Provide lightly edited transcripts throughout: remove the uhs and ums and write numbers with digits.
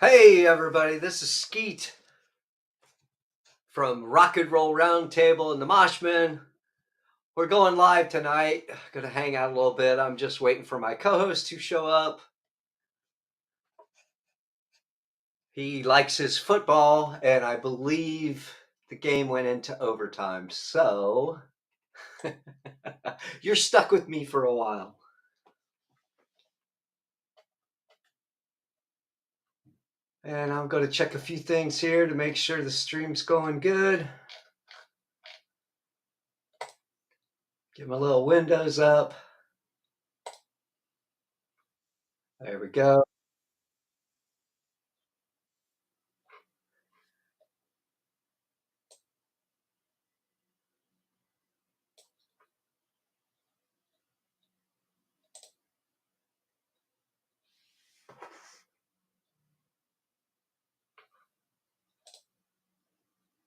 Hey everybody, this is Skeet from Rock and Roll Roundtable and the Moshmen. We're going live tonight. Gonna hang out a little bit. I'm just waiting for my co-host to show up. He likes his football, and I believe the game went into overtime. So you're stuck with me for a while. And I'm going to check a few things here to make sure the stream's going good. Get my little windows up. There we go.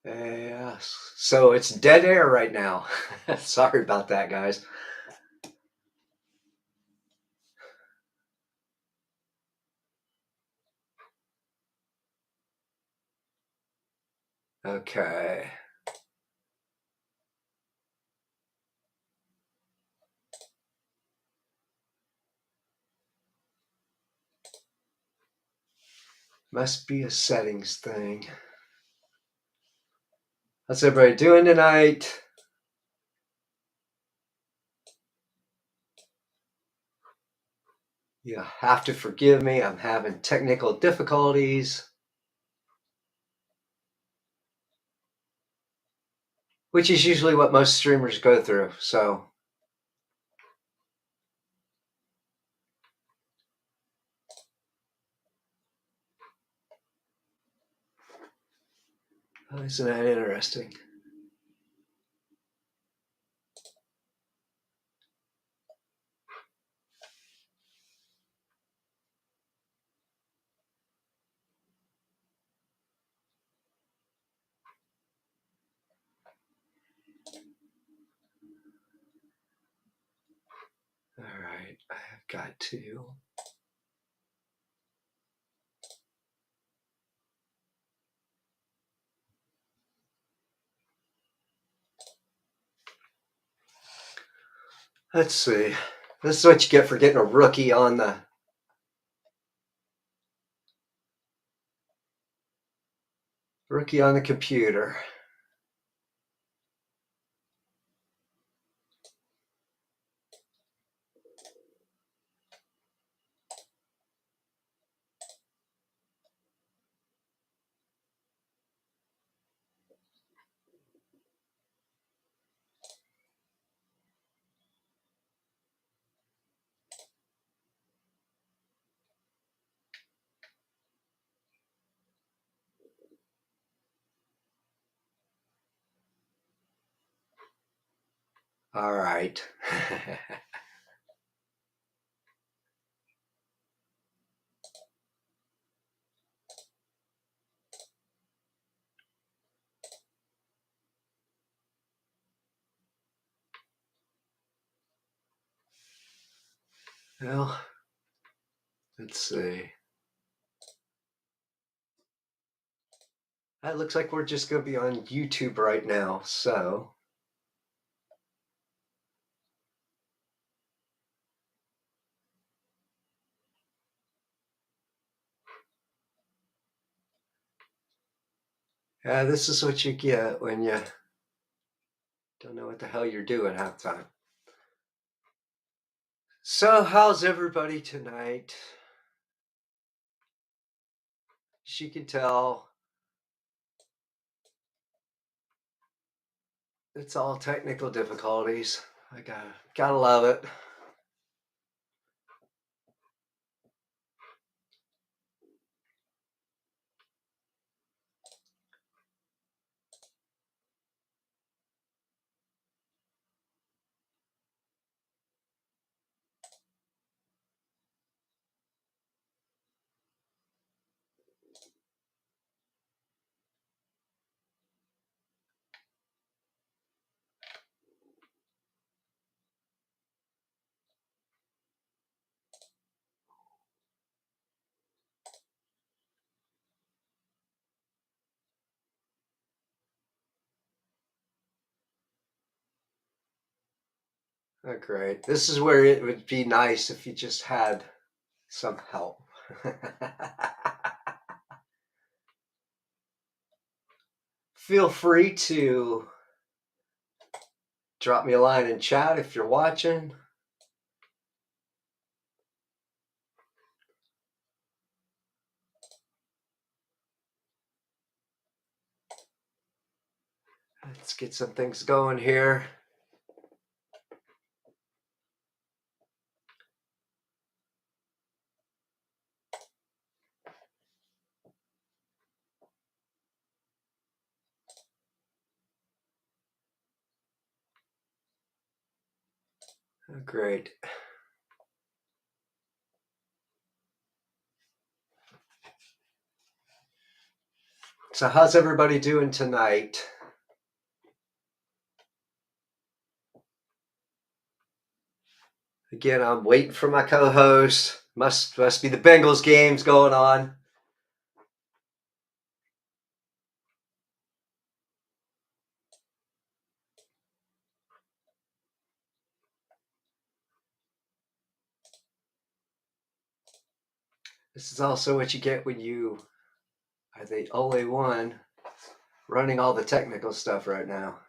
Yeah, so it's dead air right now. Sorry about that, guys. Okay. Must be a settings thing. How's everybody doing tonight? You have to forgive me. I'm having technical difficulties, which is usually what most streamers go through. So, isn't that interesting? All right, I've got to. Let's see. This is what you get for getting a rookie on the computer. All right. Well, let's see. It looks like we're just going to be on YouTube right now. So, yeah, this is what you get when you don't know what the hell you're doing half the time. So, how's everybody tonight? As you can tell, it's all technical difficulties. I gotta love it. Oh, great. This is where it would be nice if you just had some help. Feel free to drop me a line in chat if you're watching. Let's get some things going here. Oh, great. So how's everybody doing tonight? Again, I'm waiting for my co-host. Must be the Bengals games going on. This is also what you get when you are the only one running all the technical stuff right now.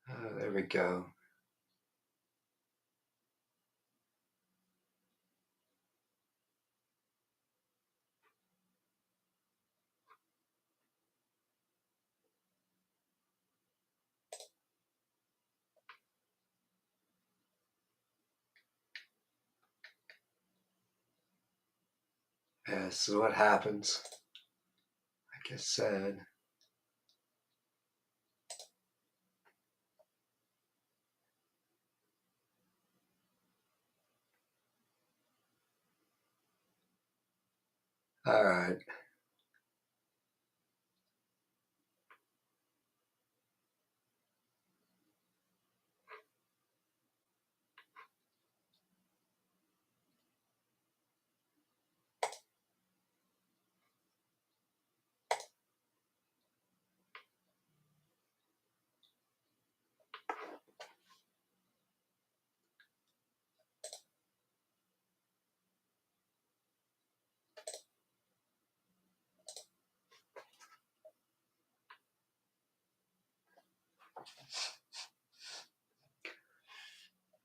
Oh, there we go. Yeah, this is what happens. Like I said. All right.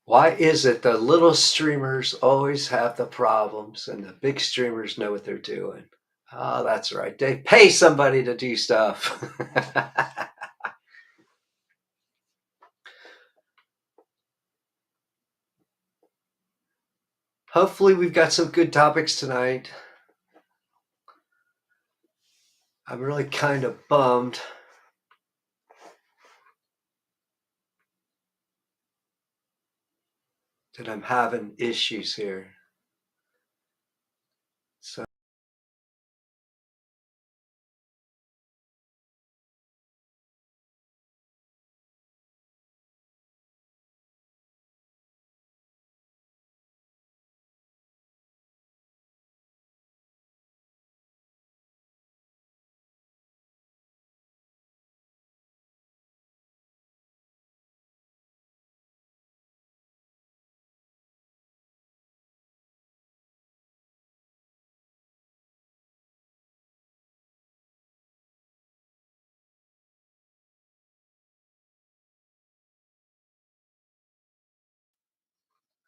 Why is it the little streamers always have the problems and the big streamers know what they're doing? Oh, that's right. They pay somebody to do stuff. Hopefully, we've got some good topics tonight. I'm really kind of bummed that I'm having issues here. So,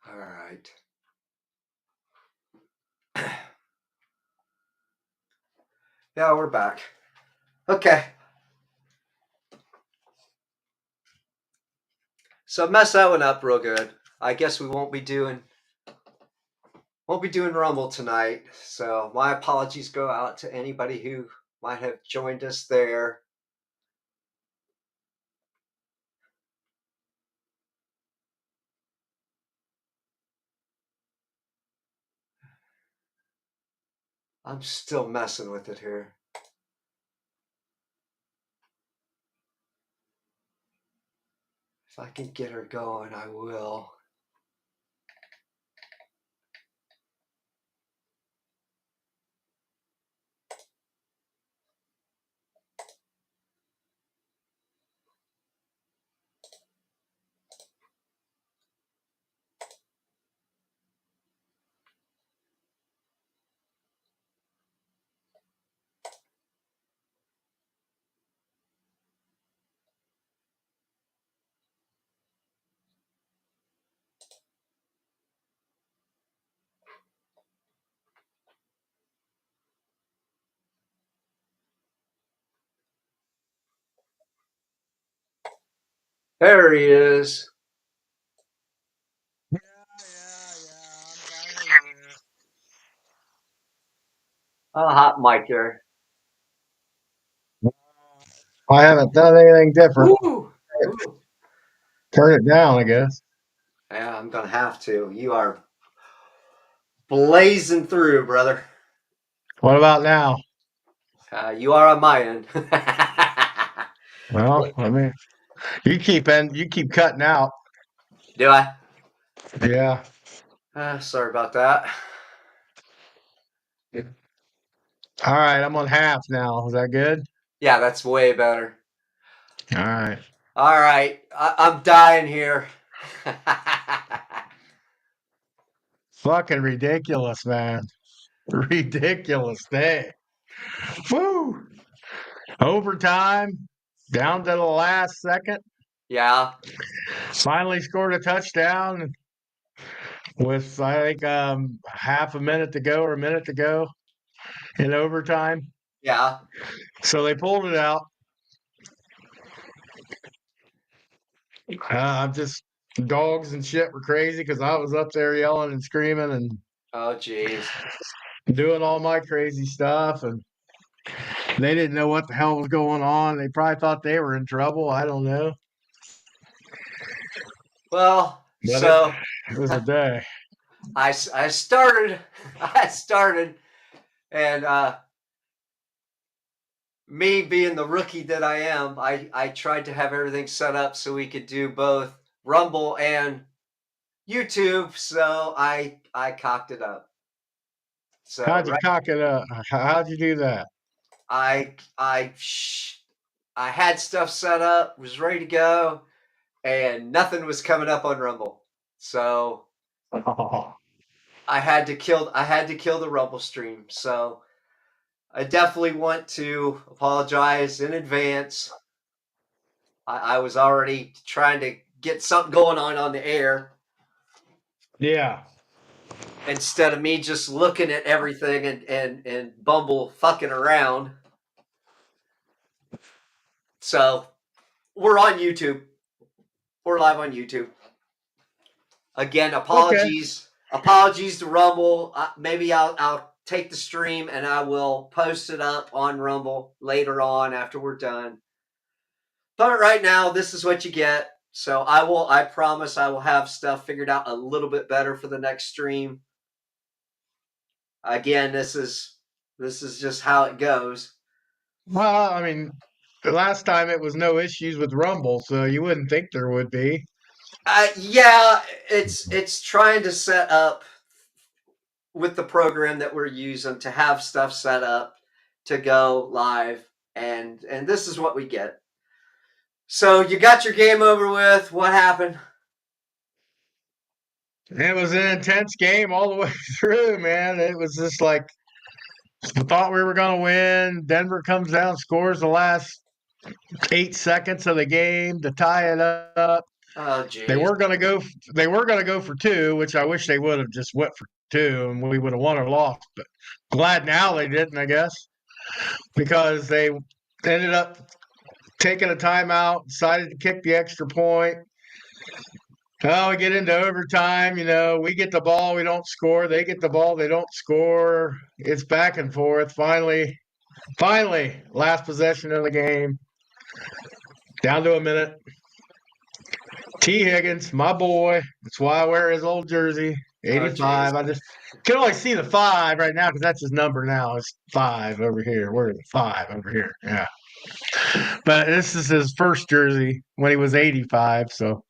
all right. Yeah, we're back. Okay. So mess that one up real good. I guess we won't be doing Rumble tonight. So my apologies go out to anybody who might have joined us there. I'm still messing with it here. If I can get her going, I will. There he is. Yeah, I'm finally here. A hot mic there. I haven't done anything different. Woo! Woo! Turn it down, I guess. Yeah, I'm gonna have to. You are blazing through, brother. What about now? You are on my end. Well, I mean, you keep cutting out. Do I? Yeah. Sorry about that. All right, I'm on half now. Is that good? Yeah, that's way better. All right. All right, I'm dying here. Fucking ridiculous, man. Ridiculous day. Woo! Overtime, down to the last second. Yeah, Finally scored a touchdown with I think half a minute to go or a minute to go in overtime. yeah. So they pulled it out. I'm just dogs and shit were crazy because I was up there yelling and screaming and Oh, jeez. doing all my crazy stuff, and they didn't know what the hell was going on. They probably thought they were in trouble. I don't know, Well, but so it was a day. I started, I started, and me being the rookie that I am, I tried to have everything set up so we could do both Rumble and YouTube. So I cocked it up. So How'd you right, cock it up? How'd you do that? I I I had stuff set up, was ready to go, and nothing was coming up on Rumble. So Oh, I had to kill the Rumble stream. So I definitely want to apologize in advance. I was already trying to get something going on the air yeah. instead of me just looking at everything and Bumble fucking around. So we're on YouTube. We're live on YouTube. Again, Okay. apologies to Rumble. Maybe I'll take the stream and I will post it up on Rumble later on after we're done. But right now, this is what you get. So I promise I will have stuff figured out a little bit better for the next stream. Again, this is just how it goes. Well, I mean, the last time it was no issues with Rumble, so you wouldn't think there would be. Yeah, it's trying to set up with the program that we're using to have stuff set up to go live, and this is what we get. So you got your game over with. What happened? It was an intense game all the way through, man. It was just like I thought we were going to win. Denver comes down, scores the last 8 seconds of the game to tie it up. Oh, They geez. were going to go. They were going to go for two, which I wish they would have just went for two, and we would have won or lost. But glad now they didn't, I guess, because they ended up taking a timeout, decided to kick the extra point. Oh, we get into overtime. We get the ball, we don't score. They get the ball, they don't score. It's back and forth. Finally, last possession of the game, down to a minute. T. Higgins, my boy. That's why I wear his old jersey. Oh, jeez. 85. I just can only see the 5 right now because that's his number now. It's 5 over here. Where is it? 5 over here. Yeah. But this is his first jersey when he was 85. So,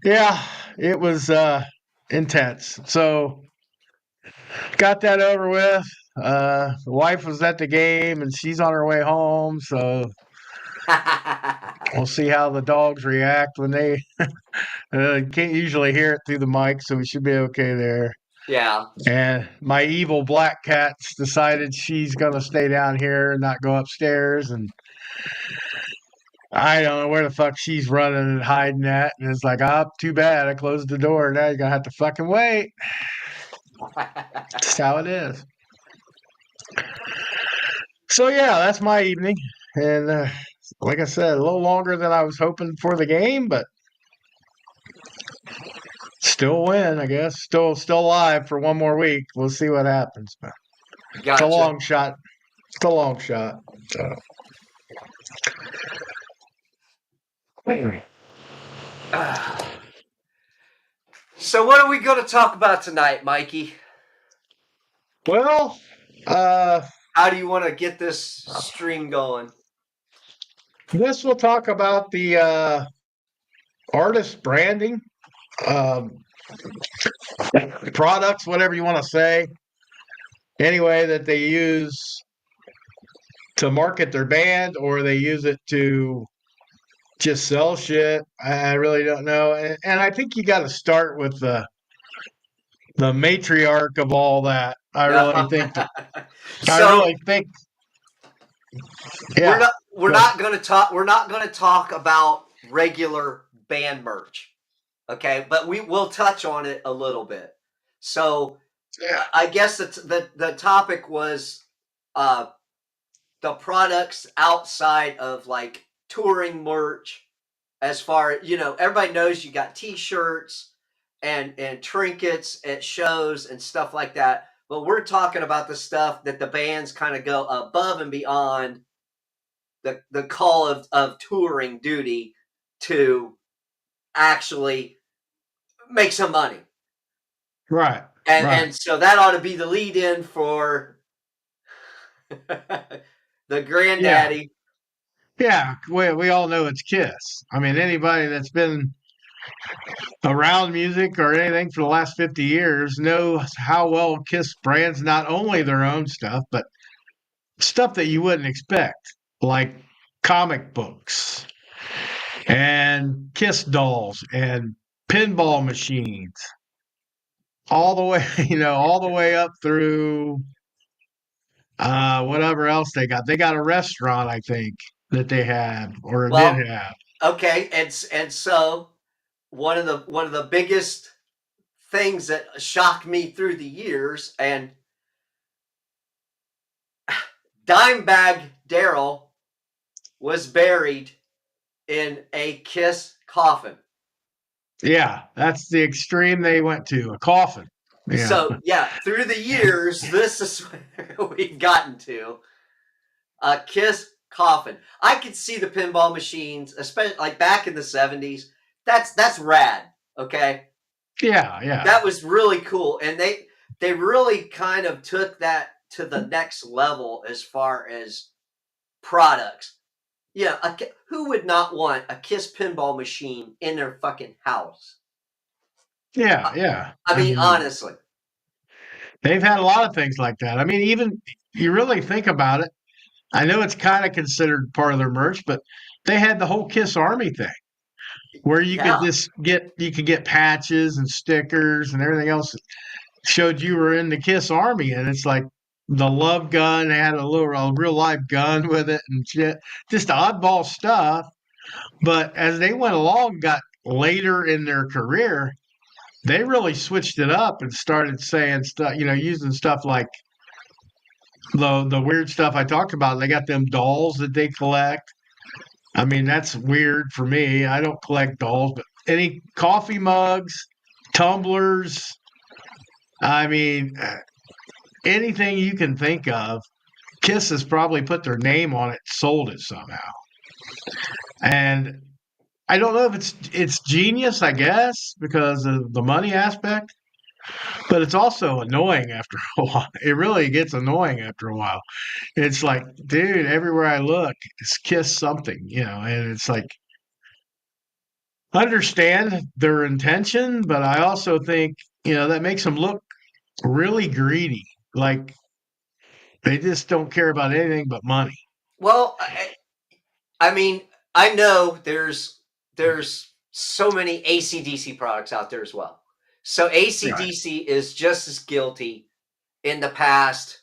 yeah, it was intense. So, got that over with. The wife was at the game and she's on her way home. So, we'll see how the dogs react when they can't usually hear it through the mic. So, we should be okay there. Yeah. And my evil black cat's decided she's gonna stay down here and not go upstairs. And I don't know where the fuck she's running and hiding at. And it's like, oh, too bad. I closed the door. Now you're gonna have to fucking wait. That's how it is. So yeah, that's my evening. And like I said, a little longer than I was hoping for the game, but still win, I guess. Still alive for one more week. We'll see what happens. But it's a Gotcha. long shot. It's a long shot. So. So, what are we going to talk about tonight, Mikey? Well, How do you want to get this stream going? this will talk about the artist branding, um, products, whatever you want to say. Anyway, that they use to market their band, or they use it to just sell shit. I really don't know, and I think you got to start with the matriarch of all that. I really think that. I So really think. we're Yeah. not we're not going to talk we're not going to talk about regular band merch, okay? But we will touch on it a little bit. So Yeah. I guess the topic was uh, the products outside of like touring merch. As far as everybody knows you got T-shirts and trinkets at shows and stuff like that. But we're talking about the stuff that the bands kind of go above and beyond the call of touring duty to actually make some money. Right. And Right. and so that ought to be the lead in for the Yeah. granddaddy. Yeah. We all know it's Kiss. I mean, anybody that's been around music or anything for the last 50 years knows how well Kiss brands not only their own stuff, but stuff that you wouldn't expect, like comic books and Kiss dolls and pinball machines, all the way, all the way up through whatever else they got. They got a restaurant, I think, that they have or did Well, have. okay, and so one of the biggest things that shocked me through the years, and Dimebag Daryl was buried in a Kiss coffin. Yeah, that's the extreme they went to, a coffin. Yeah. So yeah, through the years, this is where we've gotten to a Kiss coffin. I could see the pinball machines, especially like back in the '70s. That's rad. Okay, Yeah, yeah. that was really cool, and they really kind of took that to the next level as far as products. Yeah, who would not want a Kiss pinball machine in their fucking house? Yeah, yeah. I I mean, mean, honestly. they've had a lot of things like that. I mean, even you really think about it, I know it's kind of considered part of their merch, but they had the whole Kiss Army thing where Yeah. you could get patches and stickers and everything else that showed you were in the Kiss Army, and it's like the love gun had a real live gun with it and shit, just oddball stuff. But as they went along, got later in their career, they really switched it up and started saying stuff, using stuff like the weird stuff I talked about. They got them dolls that they collect. I mean, that's weird for me. I don't collect dolls, but any coffee mugs, tumblers, I mean, anything you can think of, Kiss has probably put their name on it, sold it somehow. And I don't know if it's genius, I guess, because of the money aspect. but it's also annoying after a while. It really gets annoying after a while. It's like, dude, everywhere I look, it's Kiss something, and it's like, understand their intention, but I also think, that makes them look really greedy. Like they just don't care about anything but money. Well, I mean, I know there's so many ACDC products out there as well. So Right. ACDC is just as guilty in the past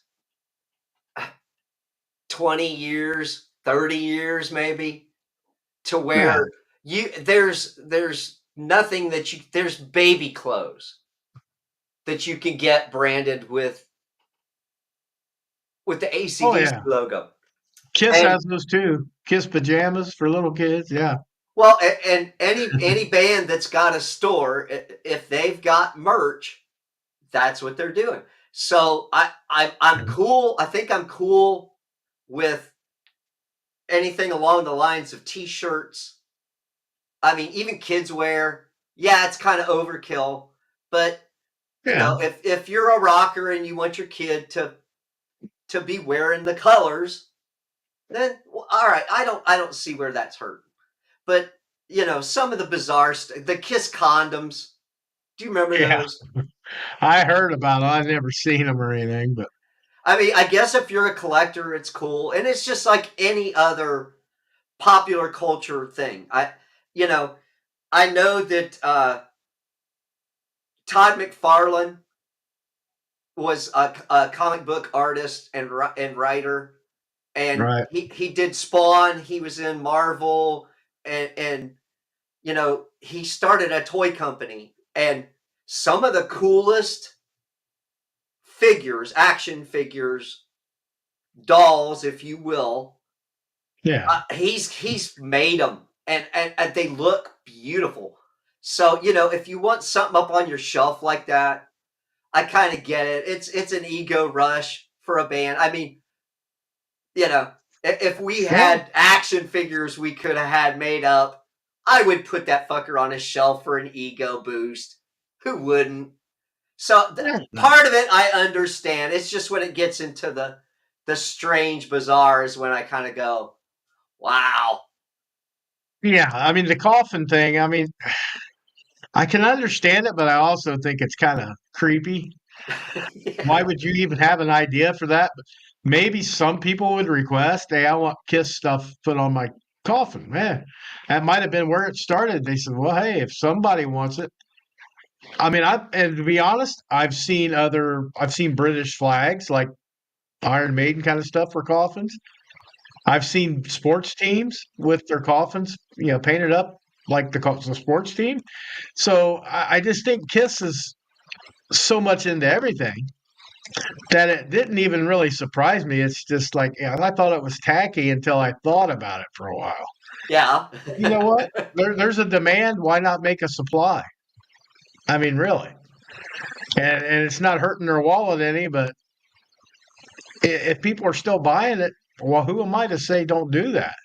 20 years, 30 years maybe, to Yeah. where there's nothing that there's baby clothes that you can get branded with the Oh ACDC yeah. logo. Kiss And has those too. Kiss pajamas for little kids. Yeah. well, and any band that's got a store, if they've got merch, that's what they're doing. So I'm cool. I think I'm cool with anything along the lines of t-shirts. I mean, even kids wear. Yeah, it's kind of overkill, but Yeah. if you're a rocker and you want your kid to be wearing the colors, then well, all right. I don't see where that's hurting. But some of the bizarre the Kiss condoms. Do you remember Yeah. those? I heard about it. I've never seen them or anything, but I mean, I guess if you're a collector, it's cool, and it's just like any other popular culture thing. You know, I know that Todd McFarlane was a comic book artist and writer, and right. he did Spawn. He was in Marvel, and he started a toy company, and some of the coolest figures, action figures, dolls, if you will, Yeah. he's made them, and they look beautiful. So if you want something up on your shelf like that, I kind of get it. It's an ego rush for a band. I mean, you know, if we Yeah. had action figures we could have had made up, I would put that fucker on a shelf for an ego boost. Who wouldn't? So Yeah. part of it I understand. It's just when it gets into the strange, bizarre is when I kind of go, wow. Yeah. I mean, the coffin thing, I mean, I can understand it, but I also think it's kind of creepy. Why Yeah. would you even have an idea for that? Maybe some people would request, hey, I want Kiss stuff put on my coffin. Man, that might have been where it started. They said, well, hey, if somebody wants it. I mean, and to be honest, I've seen British flags like Iron Maiden kind of stuff for coffins. I've seen sports teams with their coffins, painted up like the sports team. So I just think Kiss is so much into everything that it didn't even really surprise me. It's just like, yeah, I thought it was tacky until I thought about it for a while. Yeah. You know what? There's a demand. Why not make a supply? I mean, really. And it's not hurting their wallet any, but if people are still buying it, well, who am I to say don't do that?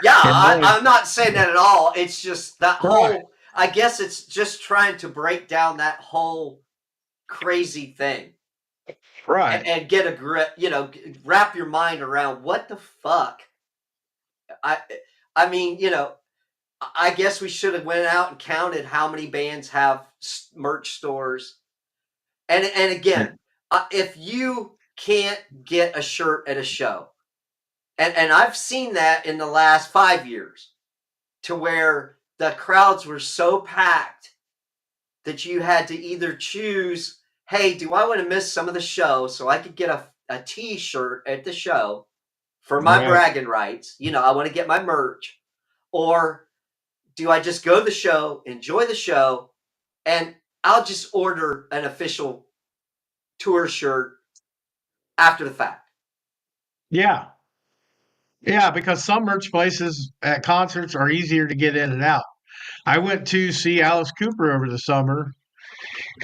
Yeah, And really, I'm not saying that at all. It's just that right, whole, I guess it's just trying to break down that whole crazy thing right. and get a grip, wrap your mind around what the fuck. I, I mean, I guess we should have went out and counted how many bands have merch stores. And again, if you can't get a shirt at a show, and I've seen that in the last 5 years, to where the crowds were so packed that you had to either choose, hey, do I want to miss some of the show so I could get a t-shirt at the show for my Right. bragging rights? I want to get my merch. Or do I just go to the show, enjoy the show, and I'll just order an official tour shirt after the fact? Yeah. Yeah, because some merch places at concerts are easier to get in and out. I went to see Alice Cooper over the summer,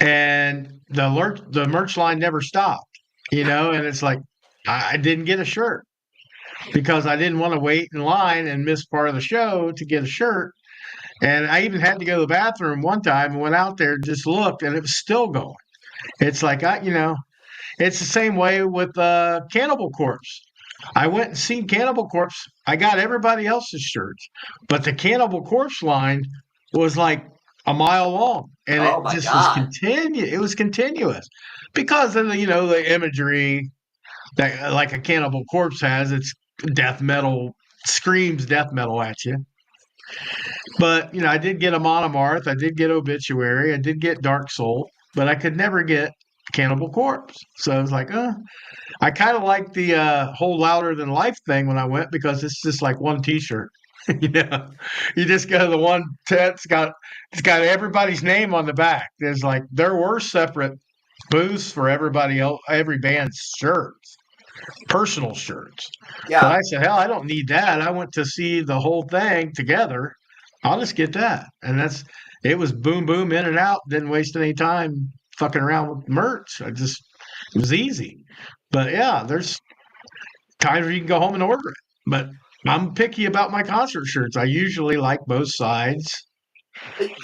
and the merch line never stopped. And it's like I didn't get a shirt because I didn't want to wait in line and miss part of the show to get a shirt. And I even had to go to the bathroom one time and went out there and just looked, and it was still going. It's like it's the same way with Cannibal Corpse. I went and seen Cannibal Corpse. I got everybody else's shirts, but the Cannibal Corpse line was like a mile long, and Oh it my just was God. It was continuous because of the imagery that like a Cannibal Corpse has. It's death metal, screams death metal at you. But I did get a Monomarth, I did get Obituary, I did get Dark Soul, but I could never get Cannibal Corpse. So I was like, I kind of like the whole Louder Than Life thing when I went because it's just like one T-shirt. You just go to the one tent. It's got everybody's name on the back. There's like there were separate booths for everybody else, every band's shirts, personal shirts. But Yeah. I said, hell, I don't need that. I went to see the whole thing together. I'll just get that. And it was boom, boom, in and out. Didn't waste any time fucking around with merch. It was easy. But yeah, there's times where you can go home and order it. But I'm picky about my concert shirts. I usually like both sides.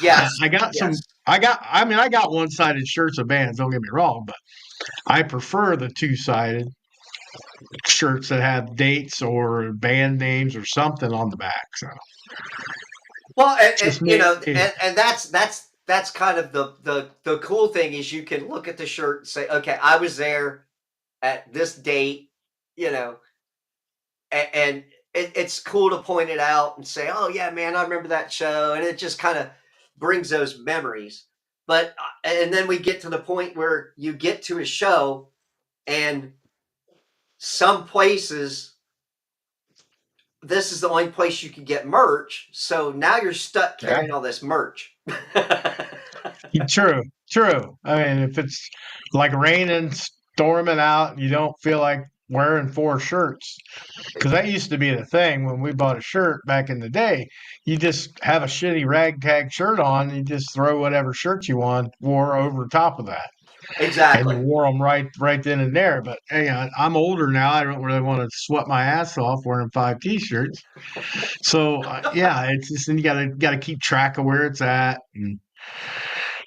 Yes. I got Yes. I got one sided shirts of bands, don't get me wrong, but I prefer the two sided shirts that have dates or band names or something on the back. So Well, just me. and that's kind of the cool thing is you can look at the shirt and say, okay, I was there at this date, you know, and it's cool to point it out and say, oh yeah, man, I remember that show, and it just kind of brings those memories. But and then we get to the point where you get to a show, and some places this is the only place you can get merch, so now you're stuck Yeah, carrying all this merch. true, true. I mean, if it's like raining, storming out, you don't feel like wearing four shirts because that used to be the thing when we bought a shirt back in the day. You just have a shitty ragtag shirt on, and you just throw whatever shirt you wore over top of that. And you Exactly. wore them right then and there. But hey, I'm older now. I don't really want to sweat my ass off wearing five t-shirts. So yeah, it's just and you gotta keep track of where it's at, and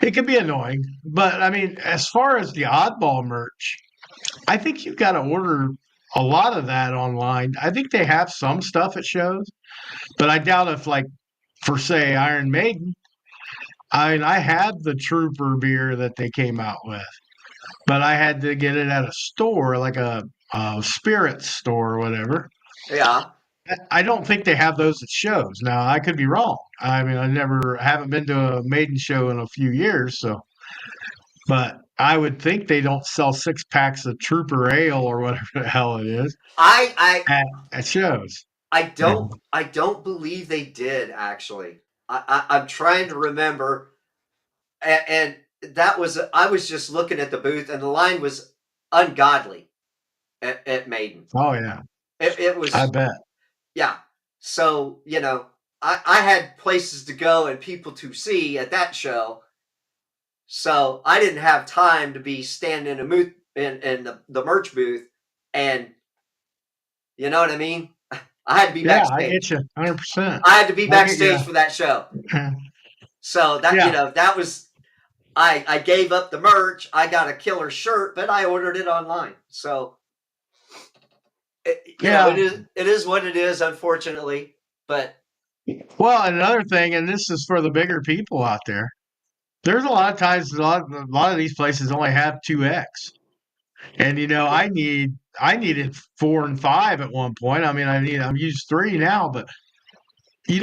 it can be annoying. But I mean, as far as the oddball merch, I think you've got to order a lot of that online. I think they have some stuff at shows, but I doubt if like for say Iron Maiden. I mean, I had the Trooper beer that they came out with, but I had to get it at a store, like a spirits store or whatever. Yeah. I don't think they have those at shows. Now, I could be wrong. I mean, haven't been to a Maiden show in a few years, so, but I would think they don't sell 6 packs of Trooper Ale or whatever the hell it is I I at, at shows. I Yeah. don't believe they did actually. I'm trying to remember, and that was I was just looking at the booth, and the line was ungodly at Maiden. Oh, yeah. It I was bet. yeah. So I had places to go and people to see at that show, so I didn't have time to be standing in a booth in the merch booth, and you know what I mean. I had to be Yeah, I get backstage. you 100%. I had to be I get you. backstage for that show. So that Yeah. that was I gave up the merch. I got a killer shirt, but I ordered it online. So Yeah. it is what it is, unfortunately. But Well, another thing, and this is for the bigger people out there. There's a lot of times a lot of these places only have 2X. And I needed 4 and 5 at one point. I mean I'm used 3 now, but you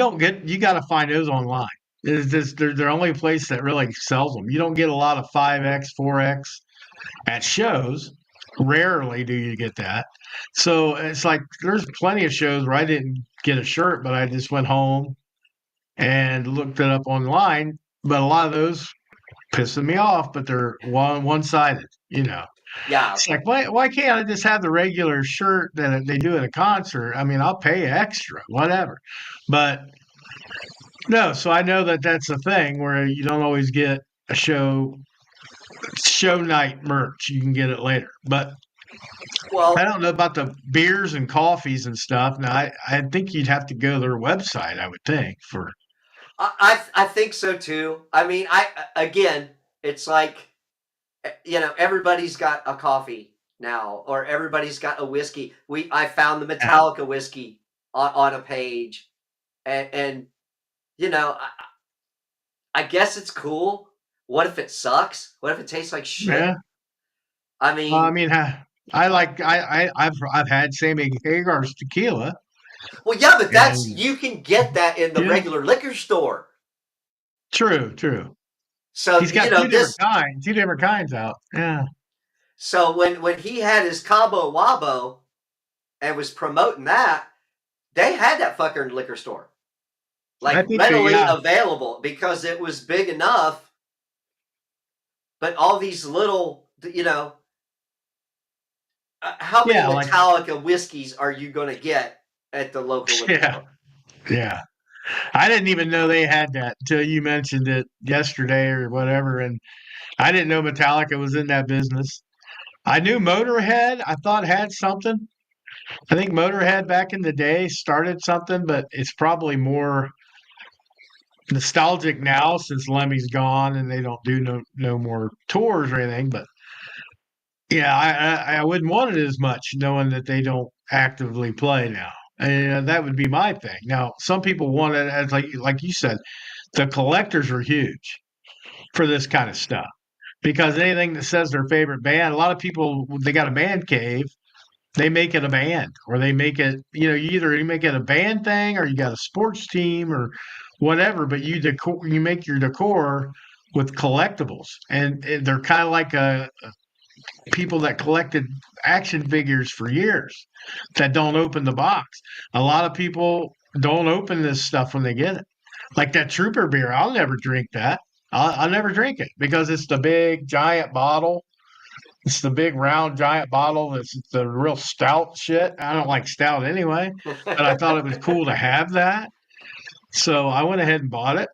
got to find those online. It's just they're the only place that really sells them. You don't get a lot of 5X, 4X at shows. Rarely do you get that. So it's like there's plenty of shows where I didn't get a shirt, but I just went home and looked it up online. But a lot of those pissing me off, but they're one sided. yeah, It's like why can't I just have the regular shirt that they do at a concert? I mean, I'll pay extra, whatever. But no, so I know that that's a thing where you don't always get a show night merch. You can get it later, but I well, don't know about the beers and coffees and stuff. Now, I think you'd have to go to their website. I would think for I think so too. I mean, I again, it's like everybody's got a coffee now, or everybody's got a whiskey. I found the Yeah. Metallica whiskey on a page, and I guess it's cool. What if it sucks? What if it tastes like shit? Yeah. I I mean, mean, I've had Sammy Hagar's tequila, well, yeah, but and you can get that in the yeah, regular liquor store. true. So He's got two different kinds out. Yeah, so when he had his Cabo Wabo and was promoting that, they had that fucker in the liquor store, I like think readily yeah, available because it was big enough. But all these little, how many yeah, like Metallica whiskeys are you going to get at the local liquor yeah, store? yeah. I didn't even know they had that until you mentioned it yesterday or whatever, and I didn't know Metallica was in that business. I knew Motorhead. I thought had something. I think Motorhead back in the day started something, but it's probably more nostalgic now since Lemmy's gone and they don't do no more tours or anything. But yeah, I wouldn't want it as much knowing that they don't actively play now. And that would be my thing. Now, some people want it as like you said, the collectors are huge for this kind of stuff because anything that says their favorite band, a lot of people they got a band cave, they make it a band or they make it, you make it a band thing or you got a sports team or whatever, but you make your decor with collectibles and they're kind of like people that collected action figures for years that don't open the box. A lot of people don't open this stuff when they get it. Like that Trooper beer, I'll never drink that. I'll never drink it because it's the big giant bottle. It's the big round giant bottle. It's the real stout shit. I don't like stout anyway, but I thought it was cool to have that. So I went ahead and bought it.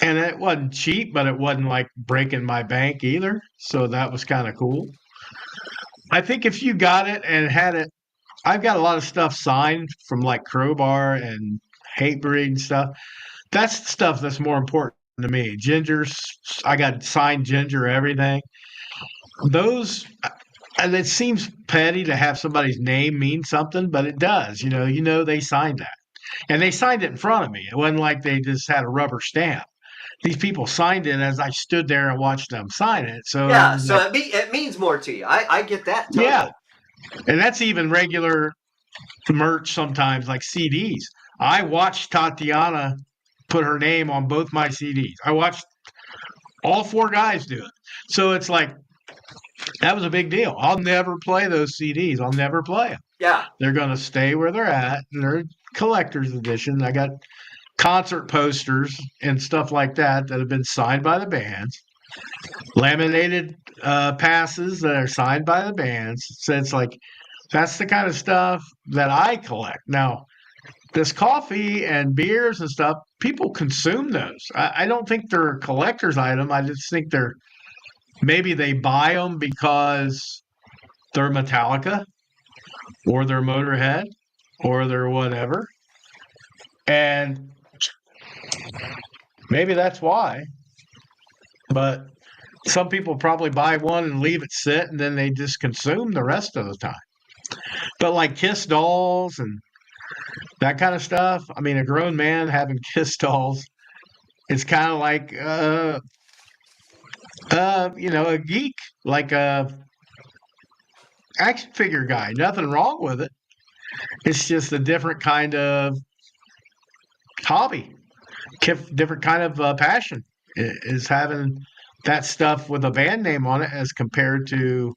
And it wasn't cheap, but it wasn't like breaking my bank either. So that was kind of cool. I think if you got it and had it, I've got a lot of stuff signed from like Crowbar and Hatebreed and stuff. That's the stuff that's more important to me. Ginger's, I got signed Ginger everything. Those, and it seems petty to have somebody's name mean something, but it does. They signed that, and they signed it in front of me. It wasn't like they just had a rubber stamp. These people signed it as I stood there and watched them sign it. So it Yeah, was like, so it means more to you. I get that yeah, totally. and that's even regular merch sometimes, like CDs. I watched Tatiana put her name on both my CDs. I watched all four guys do it. So it's like that was a big deal. I'll never play those CDs. I'll never play them. Yeah, They're going to stay where they're at. They're collector's edition. I got concert posters and stuff like that have been signed by the bands, laminated passes that are signed by the bands. So it's like that's the kind of stuff that I collect. Now, this coffee and beers and stuff, people consume those. I don't think they're a collector's item. I just think maybe they buy them because they're Metallica or they're Motorhead or they're whatever. And maybe that's why. But some people probably buy one and leave it sit and then they just consume the rest of the time. But like Kiss dolls and that kind of stuff, I mean, a grown man having Kiss dolls, it's kind of like a geek, like a action figure guy. Nothing wrong with it. It's just a different kind of hobby, different kind of passion. Is having that stuff with a band name on it as compared to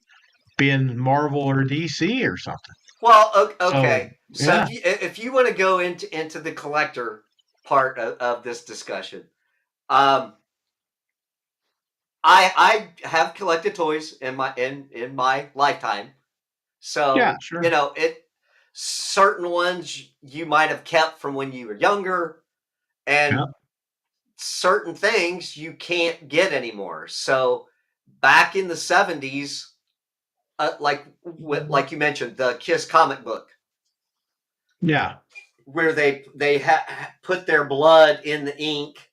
being Marvel or DC or something. well, So okay. So yeah, if you want to go into the collector part of this discussion, um, I have collected toys in my lifetime. yeah, So sure, it certain ones you might have kept from when you were younger, yeah, and certain things you can't get anymore. So back in the 70s, like you mentioned, the Kiss comic book, yeah, where they put their blood in the ink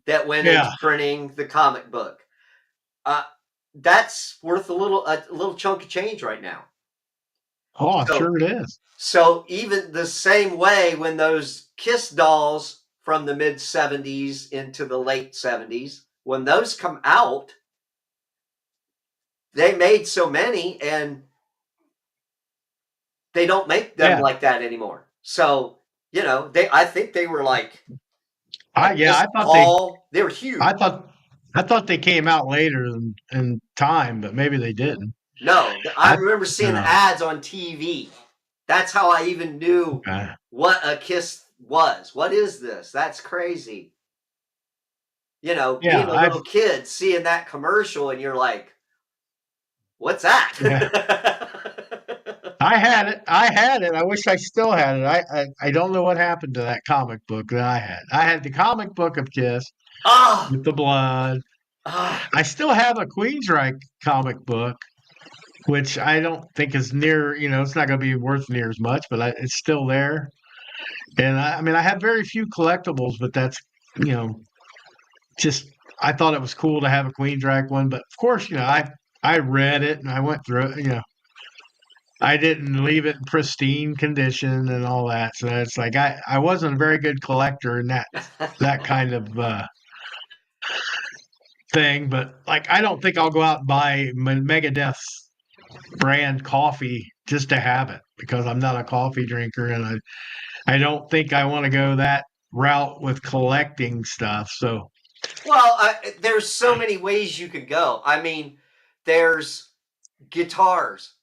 that went into yeah, printing the comic book. Uh, that's worth a little chunk of change right now. Oh, I'm So sure it is. so even the same way when those Kiss dolls from the mid 70s into the late 70s, when those come out, they made so many and they don't make them Yeah. like that anymore. So, they I think they were like a Yeah, Kiss doll. They were I huge. thought I thought they came out later in time, but maybe they didn't. No, I I remember seeing uh, ads on TV. That's how I even knew uh, what a Kiss was. What is this? That's crazy. yeah, Being a little kid, seeing that commercial, and you're like, what's yeah. that? I had it. I had it. I wish I still had it. I don't know what happened to that comic book that I had. I had the comic book of Kiss Ah, with the blood. ah. I still have a Queensryche comic book, which I don't think is near. It's not going to be worth near as much, but it's still there. And I mean, I have very few collectibles, but that's you know just I thought it was cool to have a Queensryche one. But of course, I read it and I went through it. I didn't leave it in pristine condition and all that. So it's like I wasn't a very good collector in that kind of thing. But like I don't think I'll go out and buy Megadeth's brand coffee just to have it because I'm not a coffee drinker and I don't think I want to go that route with collecting stuff. So Well, there's so many ways you could go. I mean, there's guitars,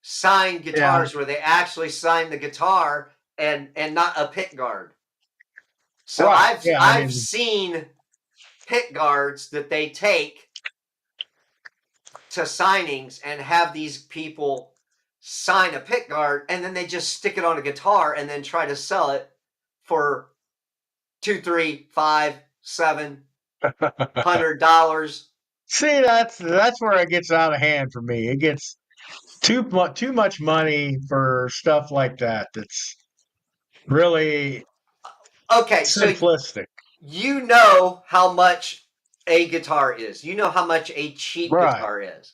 signed yeah, guitars where they actually sign the guitar and not a pick guard. So right. I've Yeah, I I've mean, seen pick guards that they take to signings and have these people sign a pick guard and then they just stick it on a guitar and then try to sell it for two, three, five, $700. see that's where it gets out of hand for me. It gets too much money for stuff like that. That's really Okay, so simplistic. you know how much a guitar is. You know how much a cheap Right. guitar is.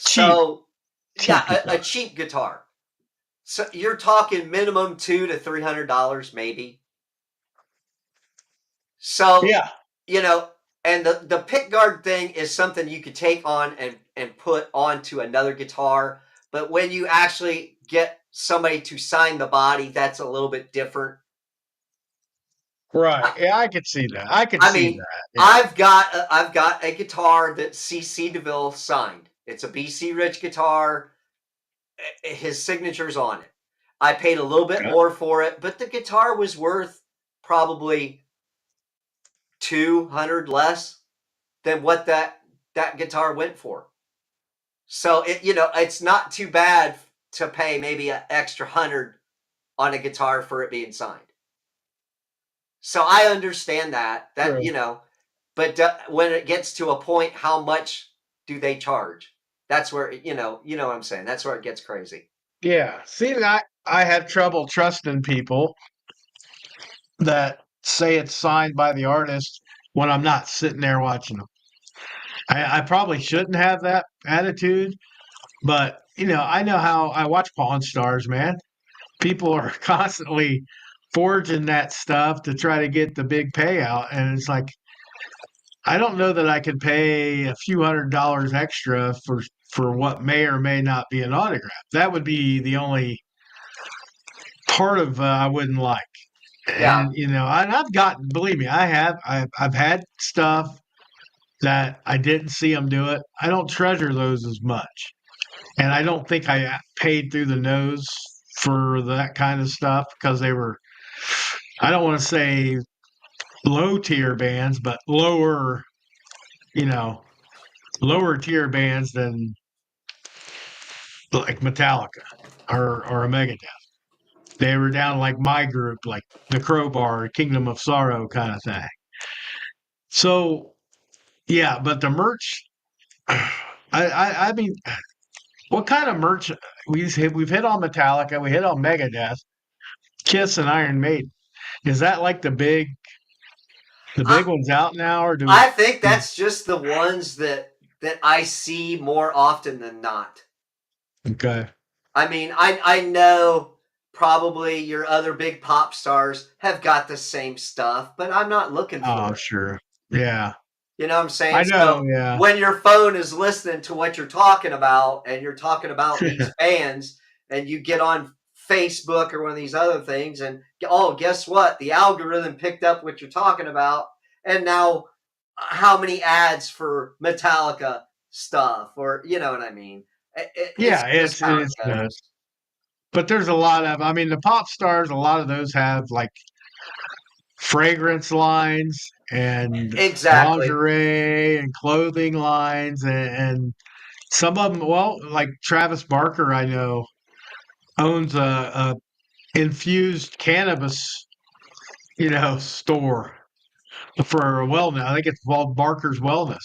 Cheap, So, yeah, cheap a guitar. cheap guitar. So you're talking minimum $200 to $300, maybe. So, Yeah. you know, and the pick guard thing is something you could take on and put onto another guitar. But when you actually get somebody to sign the body, that's a little bit different. Right. Yeah, I could see that. I could I see mean, that. Yeah. I've got a guitar that CC DeVille signed. It's a BC Rich guitar. His signature's on it. I paid a little bit Yeah. more for it, but the guitar was worth probably 200 less than what that guitar went for. So it's not too bad to pay maybe an extra 100 on a guitar for it being signed. So I understand that True. but when it gets to a point, how much do they charge? That's where what I'm saying. That's where it gets crazy. Yeah. See, I have trouble trusting people that say it's signed by the artist when I'm not sitting there watching them. I probably shouldn't have that attitude, but I know how I watch Pawn Stars, man. People are constantly forging that stuff to try to get the big payout, and it's like I don't know that I could pay a few $100 extra for what may or may not be an autograph. That would be the only part of I wouldn't like. Yeah, And and I've gotten, believe me, I've had stuff that I didn't see them do it. I don't treasure those as much, and I don't think I paid through the nose for that kind of stuff because they were. I don't want to say low tier bands, but you know, lower tier bands than like Metallica or a Megadeth. They were down like my group, like the Crowbar, Kingdom of Sorrow kind of thing. So yeah, but the merch, I mean, what kind of merch we've hit on Metallica, we hit on Megadeth, Kiss, and Iron Maiden. Is that like the big I ones out now, or do we? I think that's just the ones that that I see more often than not. Okay. I mean, I know probably your other big pop stars have got the same stuff, but I'm not looking Oh, for it. sure. Yeah. You know what I'm I saying? know. So Yeah. when your phone is listening to what you're talking about and you're talking about these bands and you get on Facebook or one of these other things and oh, guess what? The algorithm picked up what you're talking about and now how many ads for Metallica stuff or you know what I mean? It's Yeah. just how It's it goes. but there's a lot of. I mean, the pop stars. A lot of those have like fragrance lines and Exactly. lingerie and clothing lines and some of them. Well, like Travis Barker, I know owns a infused cannabis, store for a wellness. I think it's called Barker's Wellness.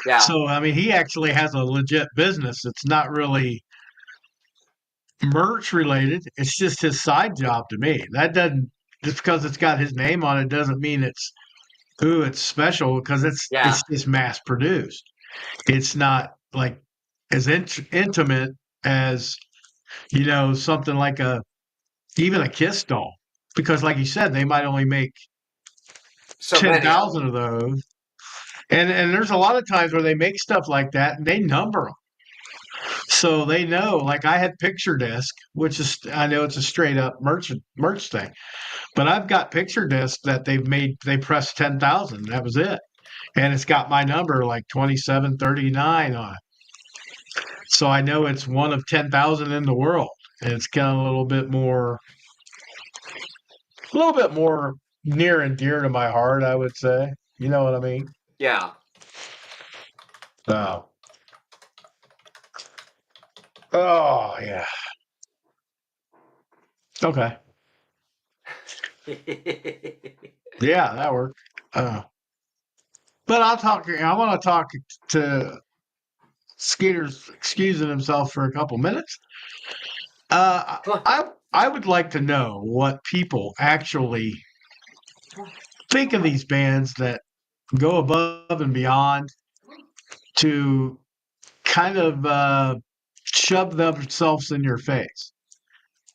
Yeah. So, I mean, he actually has a legit business. It's not really merch related. It's just his side job to me. That doesn't just because it's got his name on it doesn't mean it's special because Yeah. it's just mass produced. It's not like as intimate as something like a even a Kiss doll because, like you said, they might only make So ten many of thousand them. of those. And there's a lot of times where they make stuff like that and they number them. So they know, like I had Picture Disc, which is I know it's a straight up merch thing, but I've got Picture Disc that they pressed 10,000. That was it, and it's got my number like 2739 on it. So I know it's one of 10,000 in the world, and it's kind of a little bit more near and dear to my heart. I would say, you know what I mean? Yeah. Oh, oh yeah. Okay. Yeah, that worked. But I want to talk to Skeeter's excusing himself for a couple minutes. Uh, Come on. I would like to know what people actually Come on. think of these bands that go above and beyond to kind of shove themselves in your face.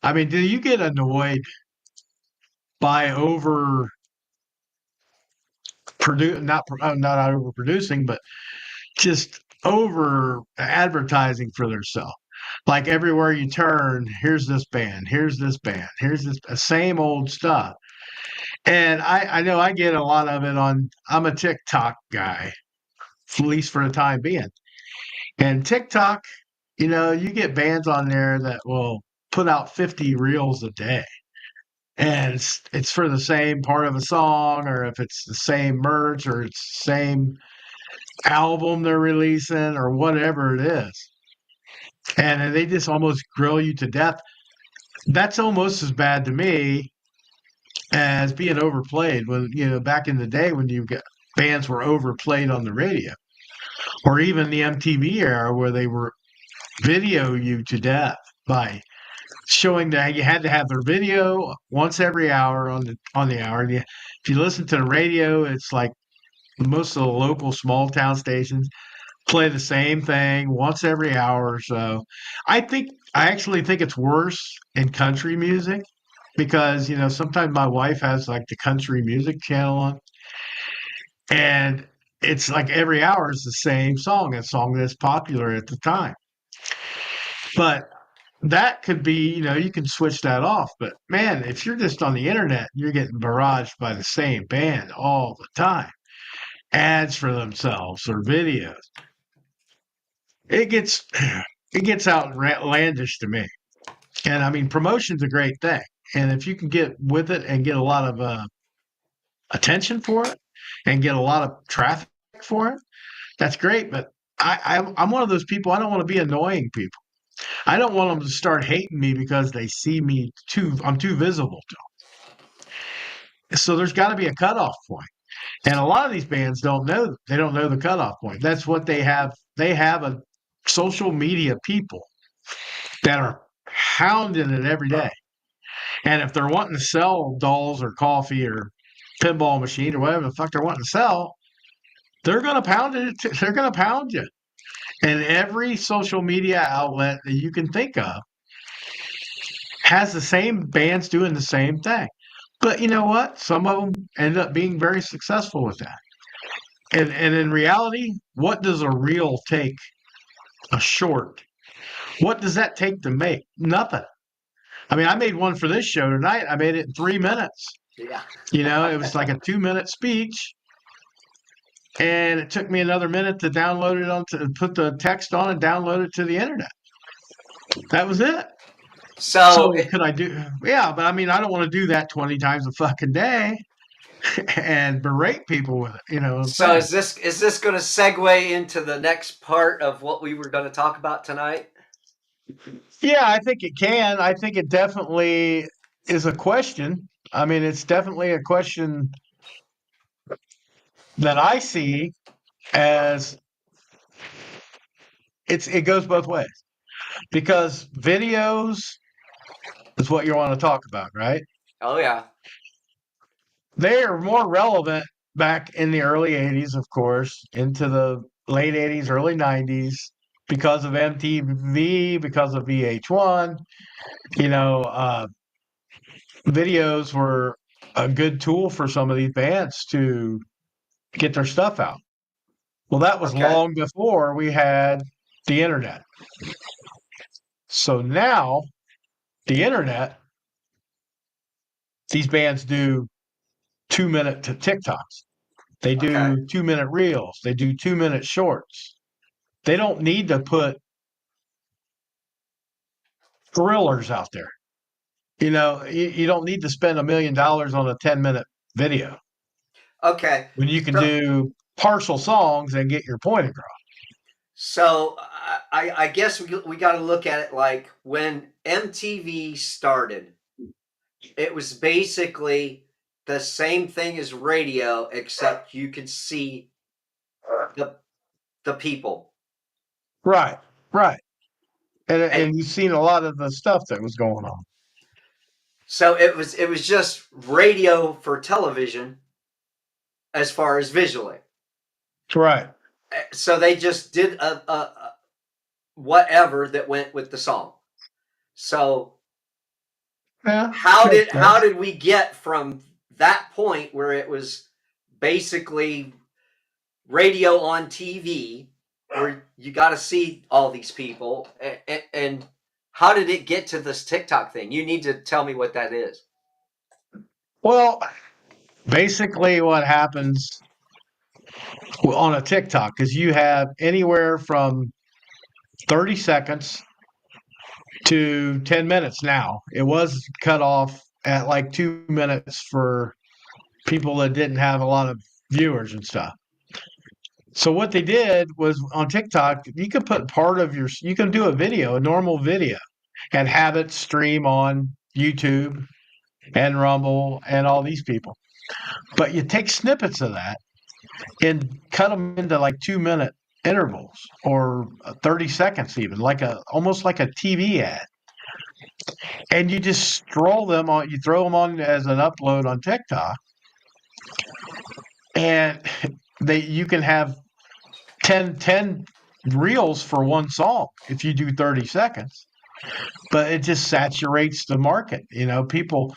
I mean, do you get annoyed by not overproducing, but just over advertising for themselves. Like everywhere you turn, here's this band, here's this band, here's this same old stuff. And I know I get a lot of it I'm a TikTok guy, at least for the time being. And TikTok, you get bands on there that will put out 50 reels a day. And it's for the same part of a song, or if it's the same merch, or it's the same album they're releasing, or whatever it is. And they just almost grill you to death. That's almost as bad to me as being overplayed. When back in the day when you get bands were overplayed on the radio, or even the MTV era where they were video you to death by showing that you had to have their video once every hour on the hour. And if you listen to the radio, it's like most of the local small town stations play the same thing once every hour or so. I actually think it's worse in country music because sometimes my wife has like the country music channel on, and it's like every hour is the same song, a song that's popular at the time. But that could be, you can switch that off. But man, if you're just on the internet, you're getting barraged by the same band all the time, ads for themselves or videos. It gets it gets outlandish to me. And I mean, promotion's a great thing. And if you can get with it and get a lot of attention for it and get a lot of traffic for it, that's great. But I'm one of those people. I don't want to be annoying people. I don't want them to start hating me because they see me I'm too visible to them. So there's got to be a cutoff point. And a lot of these bands don't know. They don't know the cutoff point. That's what they have. They have a social media people that are hounding it every day. And if they're wanting to sell dolls or coffee or pinball machine or whatever the fuck they're wanting to sell, they're going to pound it. They're going to pound you. And every social media outlet that you can think of has the same bands doing the same thing. But you know what? Some of them end up being very successful with that. And in reality, what does a reel take? A short. What does that take to make? Nothing. I mean, I made one for this show tonight. I made it in 3 minutes. Yeah. It was like a 2 minute speech. And it took me another minute to download it put the text on and download it to the internet. That was it. So, So could I do? Yeah, but I mean, I don't want to do that 20 times a fucking day and berate people with it. You know what I'm so saying? is this going to segue into the next part of what we were going to talk about tonight? Yeah, I think it can. I think it definitely is a question. I mean, it's definitely a question that I see as it goes both ways because videos is what you want to talk about, right? Oh yeah. They are more relevant back in the early 80s, of course, into the late 80s, early 90s because of MTV, because of VH1. You know, videos were a good tool for some of these bands to get their stuff out. Well, that was Okay. long before we had the internet. So now, the internet, these bands do 2 minute TikToks. They Okay. do 2 minute reels. They do 2 minute shorts. They don't need to put thrillers out there. You don't need to spend $1 million on a 10-minute video Okay. when you can So, do partial songs and get your point across. so I guess we got to look at it like when MTV started, it was basically the same thing as radio, except you could see the the people. Right, right. And And and you've seen a lot of the stuff that was going on. so it was just radio for television as far as visually. Right. So they just did a whatever that went with the song. So Yeah, how makes did how sense. did we get from that point where it was basically radio on TV where you got to see all these people and how did it get to this TikTok thing? You need to tell me what that is. Well, basically what happens on a TikTok is you have anywhere from 30 seconds to 10 minutes now. It was cut off at like 2 minutes for people that didn't have a lot of viewers and stuff. So what they did was on TikTok, you can put you can do a video, a normal video, and have it stream on YouTube and Rumble and all these people. But you take snippets of that and cut them into like 2 minute intervals or 30 seconds even, like a almost like a TV ad. And you just you throw them on as an upload on TikTok, and you can have 10 reels for one song if you do 30 seconds. But it just saturates the market. People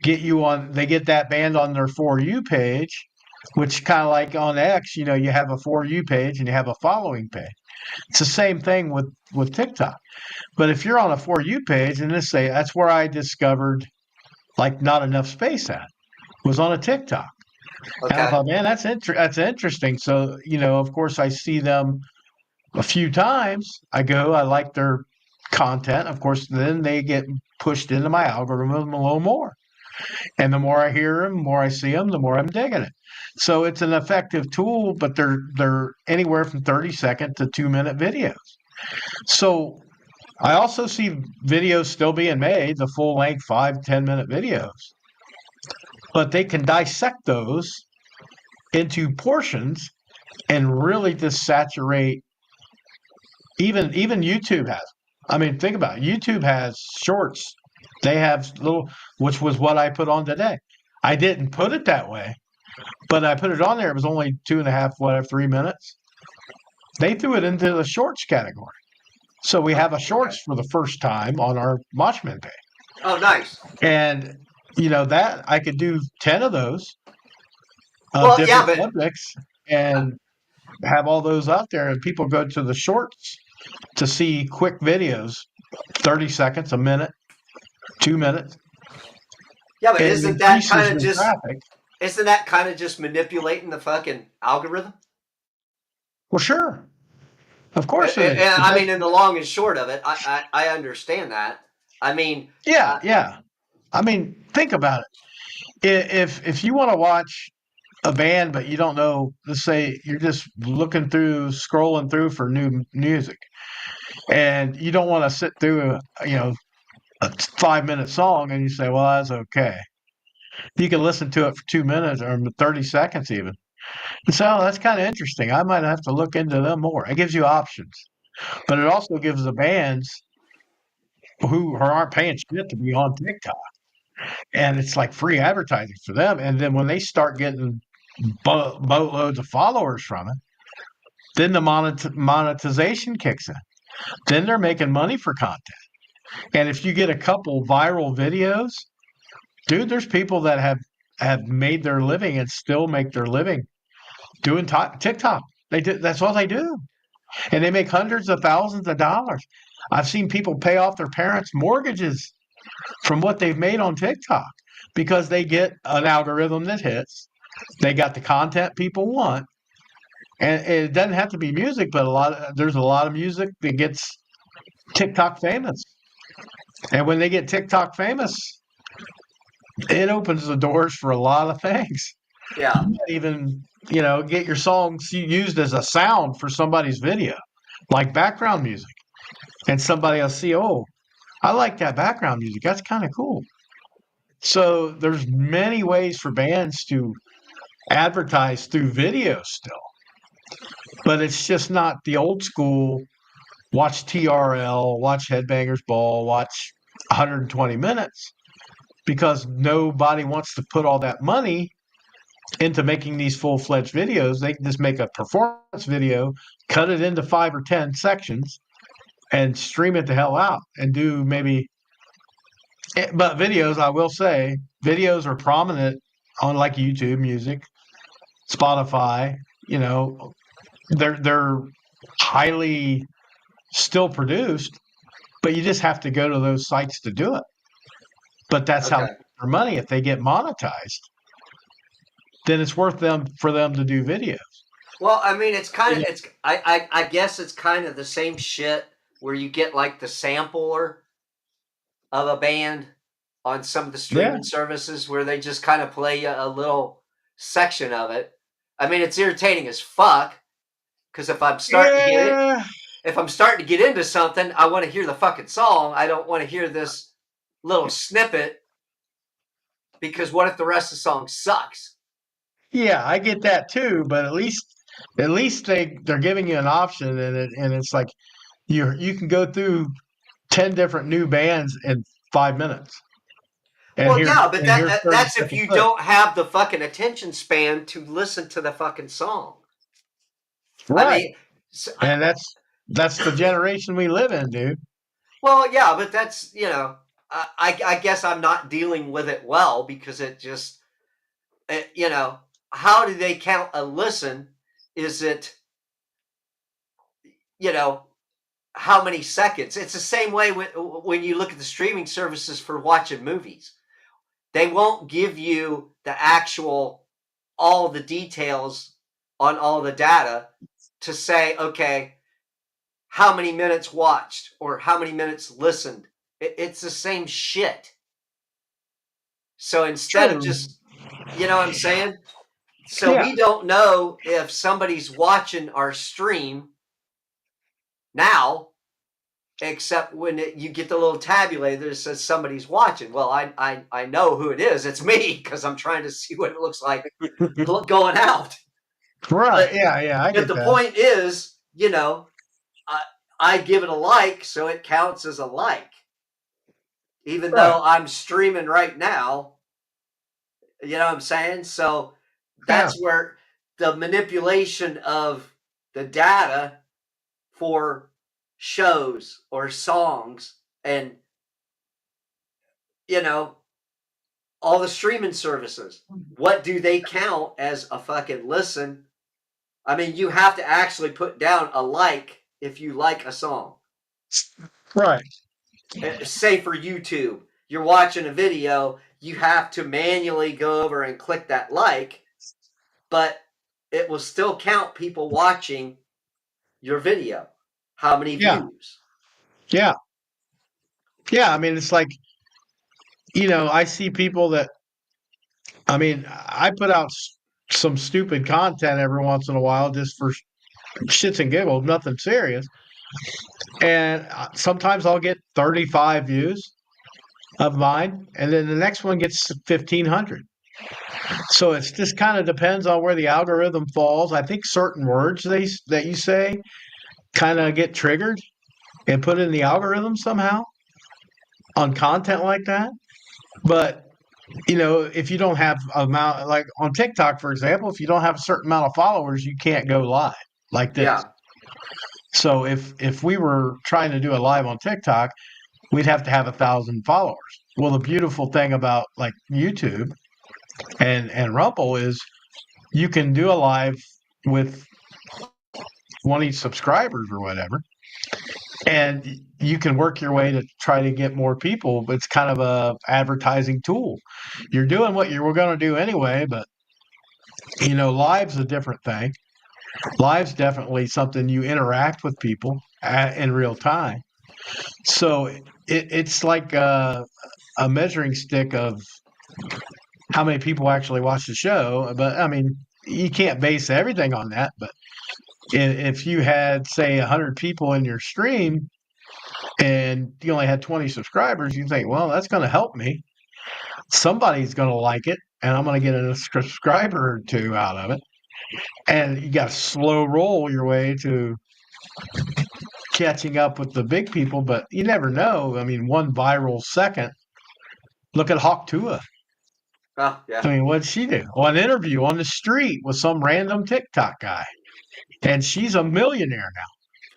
they get that band on their For You page, which kind of like on X, you have a For You page and you have a following page. It's the same thing with TikTok. But if you're on a For You page, and let's say that's where I discovered like not enough space at was on a TikTok. And I Okay. thought, man, that's interesting. So, of course, I see them a few times. I like their content. Of course, then they get pushed into my algorithm a little more. And the more I hear them, the more I see them, the more I'm digging it. So it's an effective tool, but they're anywhere from 30-second to 2 minute videos. So I also see videos still being made, the full length 5-10 minute videos, but they can dissect those into portions and really just saturate. Even YouTube has. I mean, think about it. YouTube has shorts. They have which was what I put on today. I didn't put it that way, but I put it on there. It was only 2.5, 3 minutes. They threw it into the shorts category. So we have a shorts for the first time on our Moshmen page. Oh, nice. And, that I could do 10 of those of Well, yeah, different but subjects and have all those out there. And people go to the shorts to see quick videos, 30 seconds, a minute, 2 minutes. yeah, but And it increases your traffic. isn't that kind of just manipulating the fucking algorithm? Well, sure. Of course it is. I mean, in the long and short of it, I understand that. I mean, Yeah, yeah. I mean, think about it. If you want to watch a band, but you don't know, let's say you're just scrolling through for new music, and you don't want to sit through a 5 minute song, and you say, well, that's okay. You can listen to it for 2 minutes or 30 seconds even. And so that's kind of interesting. I might have to look into them more. It gives you options, but it also gives the bands who aren't paying shit to be on TikTok. And it's like free advertising for them. And then when they start getting boatloads of followers from it, then the monetization kicks in. Then they're making money for content. And if you get a couple viral videos, dude, there's people that have made their living and still make their living doing TikTok. They do. That's all they do, and they make hundreds of thousands of dollars. I've seen people pay off their parents' mortgages from what they've made on TikTok because they get an algorithm that hits. They got the content people want, and it doesn't have to be music, but there's a lot of music that gets TikTok famous. And when they get TikTok famous, it opens the doors for a lot of things. yeah. You might even, get your songs used as a sound for somebody's video, like background music. And somebody will see, oh, I like that background music. That's kind of cool. So there's many ways for bands to advertise through video still, but it's just not the old school watch TRL, watch Headbangers Ball, watch 120 minutes because nobody wants to put all that money into making these full-fledged videos. They can just make a performance video, cut it into 5 or 10 sections, and stream it the hell out and do maybe. But videos, I will say, videos are prominent on like YouTube Music, Spotify. You know, they're highly still produced, but you just have to go to those sites to do it. But that's how they Okay. make their money. If they get monetized, then it's worth them for them to do videos. Well, I mean, it's kind of Yeah. it's I guess it's kind of the same shit where you get like the sampler of a band on some of the Yeah. streaming services where they just kind of play you a little section of it. I mean, it's irritating as fuck because Yeah. if I'm starting to get into something, I want to hear the fucking song. I don't want to hear this little snippet because what if the rest of the song sucks? Yeah, I get that too, but at least they're giving you an option and it's like you can go through 10 different new bands in 5 minutes and Well, yeah, but here's 30 that's if second you clip. don't have the fucking attention span to listen to the fucking song. I Right. mean, so And that's the generation we live in, dude. well, yeah, but that's I guess I'm not dealing with it well because it just how do they count a listen? Is it you know how many seconds? It's the same way when you look at the streaming services for watching movies. They won't give you the actual all the details on all the data to say, okay, how many minutes watched or how many minutes listened. It's the same shit. So instead of True. just, you know what I'm saying? So Yeah. we don't know if somebody's watching our stream now, except when you get the little tabulator that says somebody's watching. Well, I know who it is. It's me because I'm trying to see what it looks like going out. Right. But Yeah, yeah, I get the that. point is, I, I give it a like, so it counts as a like. Even Right. though I'm streaming right now, you know what I'm saying? So Yeah. that's where the manipulation of the data for shows or songs, and you know, all the streaming services. What do they count as a fucking listen? I mean, you have to actually put down a like if you like a song. Right. Say for YouTube, you're watching a video, you have to manually go over and click that like, but it will still count people watching your video. How many Yeah. views? Yeah. Yeah. I mean, it's like, I see people that, I mean, I put out some stupid content every once in a while just for shits and giggles, nothing serious. And sometimes I'll get 35 views of mine, and then the next one gets 1,500. So it's just kind of depends on where the algorithm falls. I think certain words that you say kind of get triggered and put in the algorithm somehow on content like that. But if you don't have amount like on TikTok, for example, if you don't have a certain amount of followers, you can't go live like this. Yeah. So if we were trying to do a live on TikTok, we'd have to have 1,000 followers. Well, the beautiful thing about like YouTube and Rumble is you can do a live with 20 subscribers or whatever, and you can work your way to try to get more people. But it's kind of a advertising tool. You're doing what you were going to do anyway, but live's a different thing. Live's definitely something you interact with people in real time. So it's like a measuring stick of how many people actually watch the show. But I mean, you can't base everything on that. But if you had, say, 100 people in your stream and you only had 20 subscribers, you think, well, that's going to help me. Somebody's going to like it, and I'm going to get a subscriber or two out of it. And you got to slow roll your way to catching up with the big people, but you never know. I mean, one viral second. Look at Hawk Tuah. Oh, yeah. I mean, what'd she do? Well, an interview on the street with some random TikTok guy, and she's a millionaire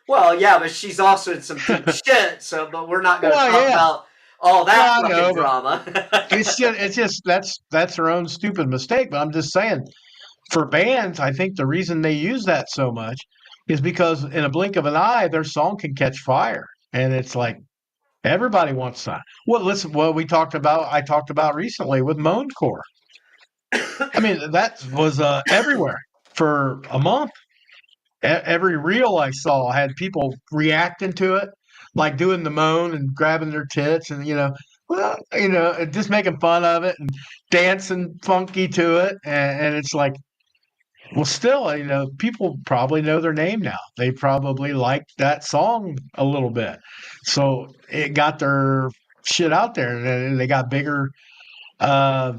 Well, yeah, but she's also in some deep now. shit. So, but we're not going to Well, talk yeah. about all that Well, I fucking know, but drama. it's just that's her own stupid mistake. But I'm just saying, for bands, I think the reason they use that so much is because in a blink of an eye, their song can catch fire, and it's like everybody wants that. Well, listen, what I talked about recently with Moancore. I mean, that was everywhere for a month. Every reel I saw had people reacting to it, like doing the moan and grabbing their tits, and well, just making fun of it and dancing funky to it, and it's like, well, still, people probably know their name now. They probably like that song a little bit, so it got their shit out there, and they got bigger uh,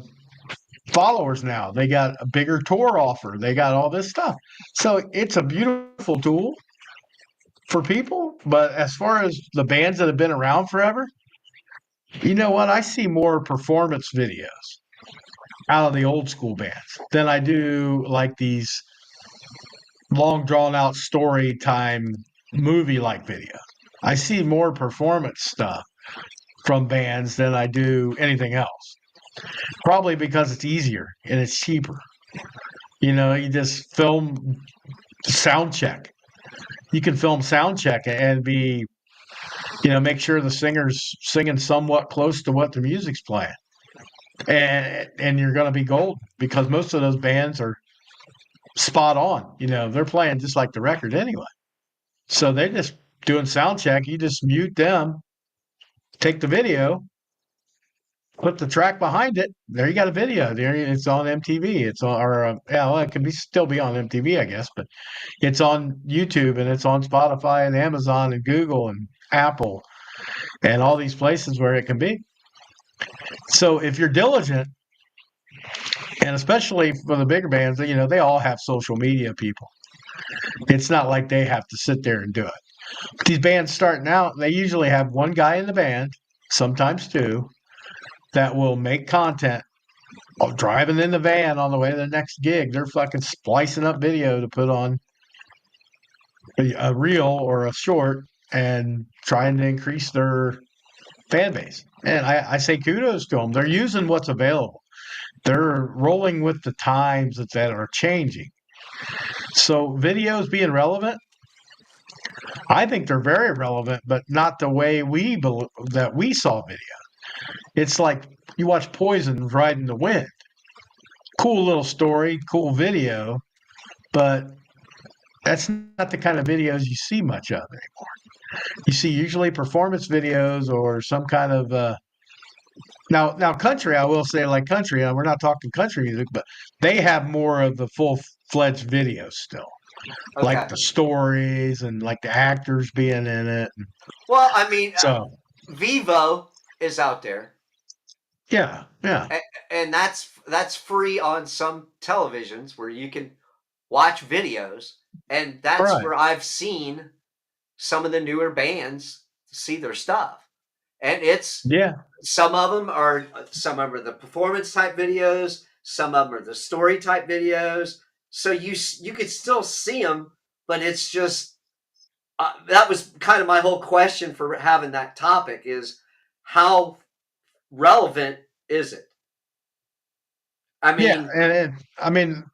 followers now. They got a bigger tour offer. They got all this stuff. So it's a beautiful tool for people. But as far as the bands that have been around forever, you know what? I see more performance videos out of the old school bands than I do like these long drawn out story time movie like videos. I see more performance stuff from bands than I do anything else. Probably because it's easier and it's cheaper. You just film sound check. You can film sound check and be, make sure the singer's singing somewhat close to what the music's playing. And you're going to be golden because most of those bands are spot on. They're playing just like the record anyway. So they're just doing sound check. You just mute them, take the video, put the track behind it. There you got a video. There it's on MTV. It's on, or yeah, well, it can still be on MTV, I guess, but it's on YouTube and it's on Spotify and Amazon and Google and Apple and all these places where it can be. So if you're diligent, and especially for the bigger bands, they all have social media people. It's not like they have to sit there and do it. But these bands starting out, they usually have one guy in the band, sometimes two, that will make content. Driving in the van on the way to the next gig, they're fucking splicing up video to put on a reel or a short and trying to increase their fan base. And I say kudos to them. They're using what's available. They're rolling with the times that are changing. So videos being relevant, I think they're very relevant, but not the way that we saw video. It's like you watch Poison Riding the Wind. Cool little story, cool video, but that's not the kind of videos you see much of anymore. You see usually performance videos or some kind of now country. I will say like country. We're not talking country music, but they have more of the full-fledged videos still, like Okay. the stories and like the actors being in it. Well, I mean, So Vivo is out there, yeah, yeah, and that's free on some televisions where you can watch videos, and that's right, where I've seen some of the newer bands see their stuff, and it's yeah, some of them are the performance type videos, some of them are the story type videos. So you could still see them, but it's just that was kind of my whole question for having that topic is how relevant is it? I yeah, mean, and I mean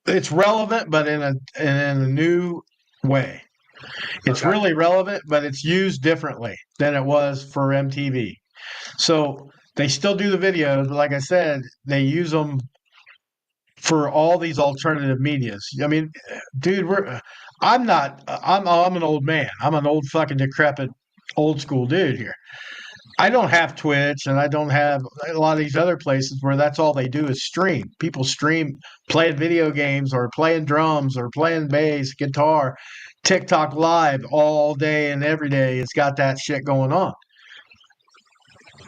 it's relevant, but in a new way. It's okay, really relevant, but it's used differently than it was for MTV. So they still do the videos, but like I said, they use them for all these alternative medias. I mean, dude, I'm not. I'm an old man. I'm an old fucking decrepit, old school dude here. I don't have Twitch, and I don't have a lot of these other places where that's all they do is stream. People stream playing video games or playing drums or playing bass, guitar, TikTok live all day and every day. It's got that shit going on.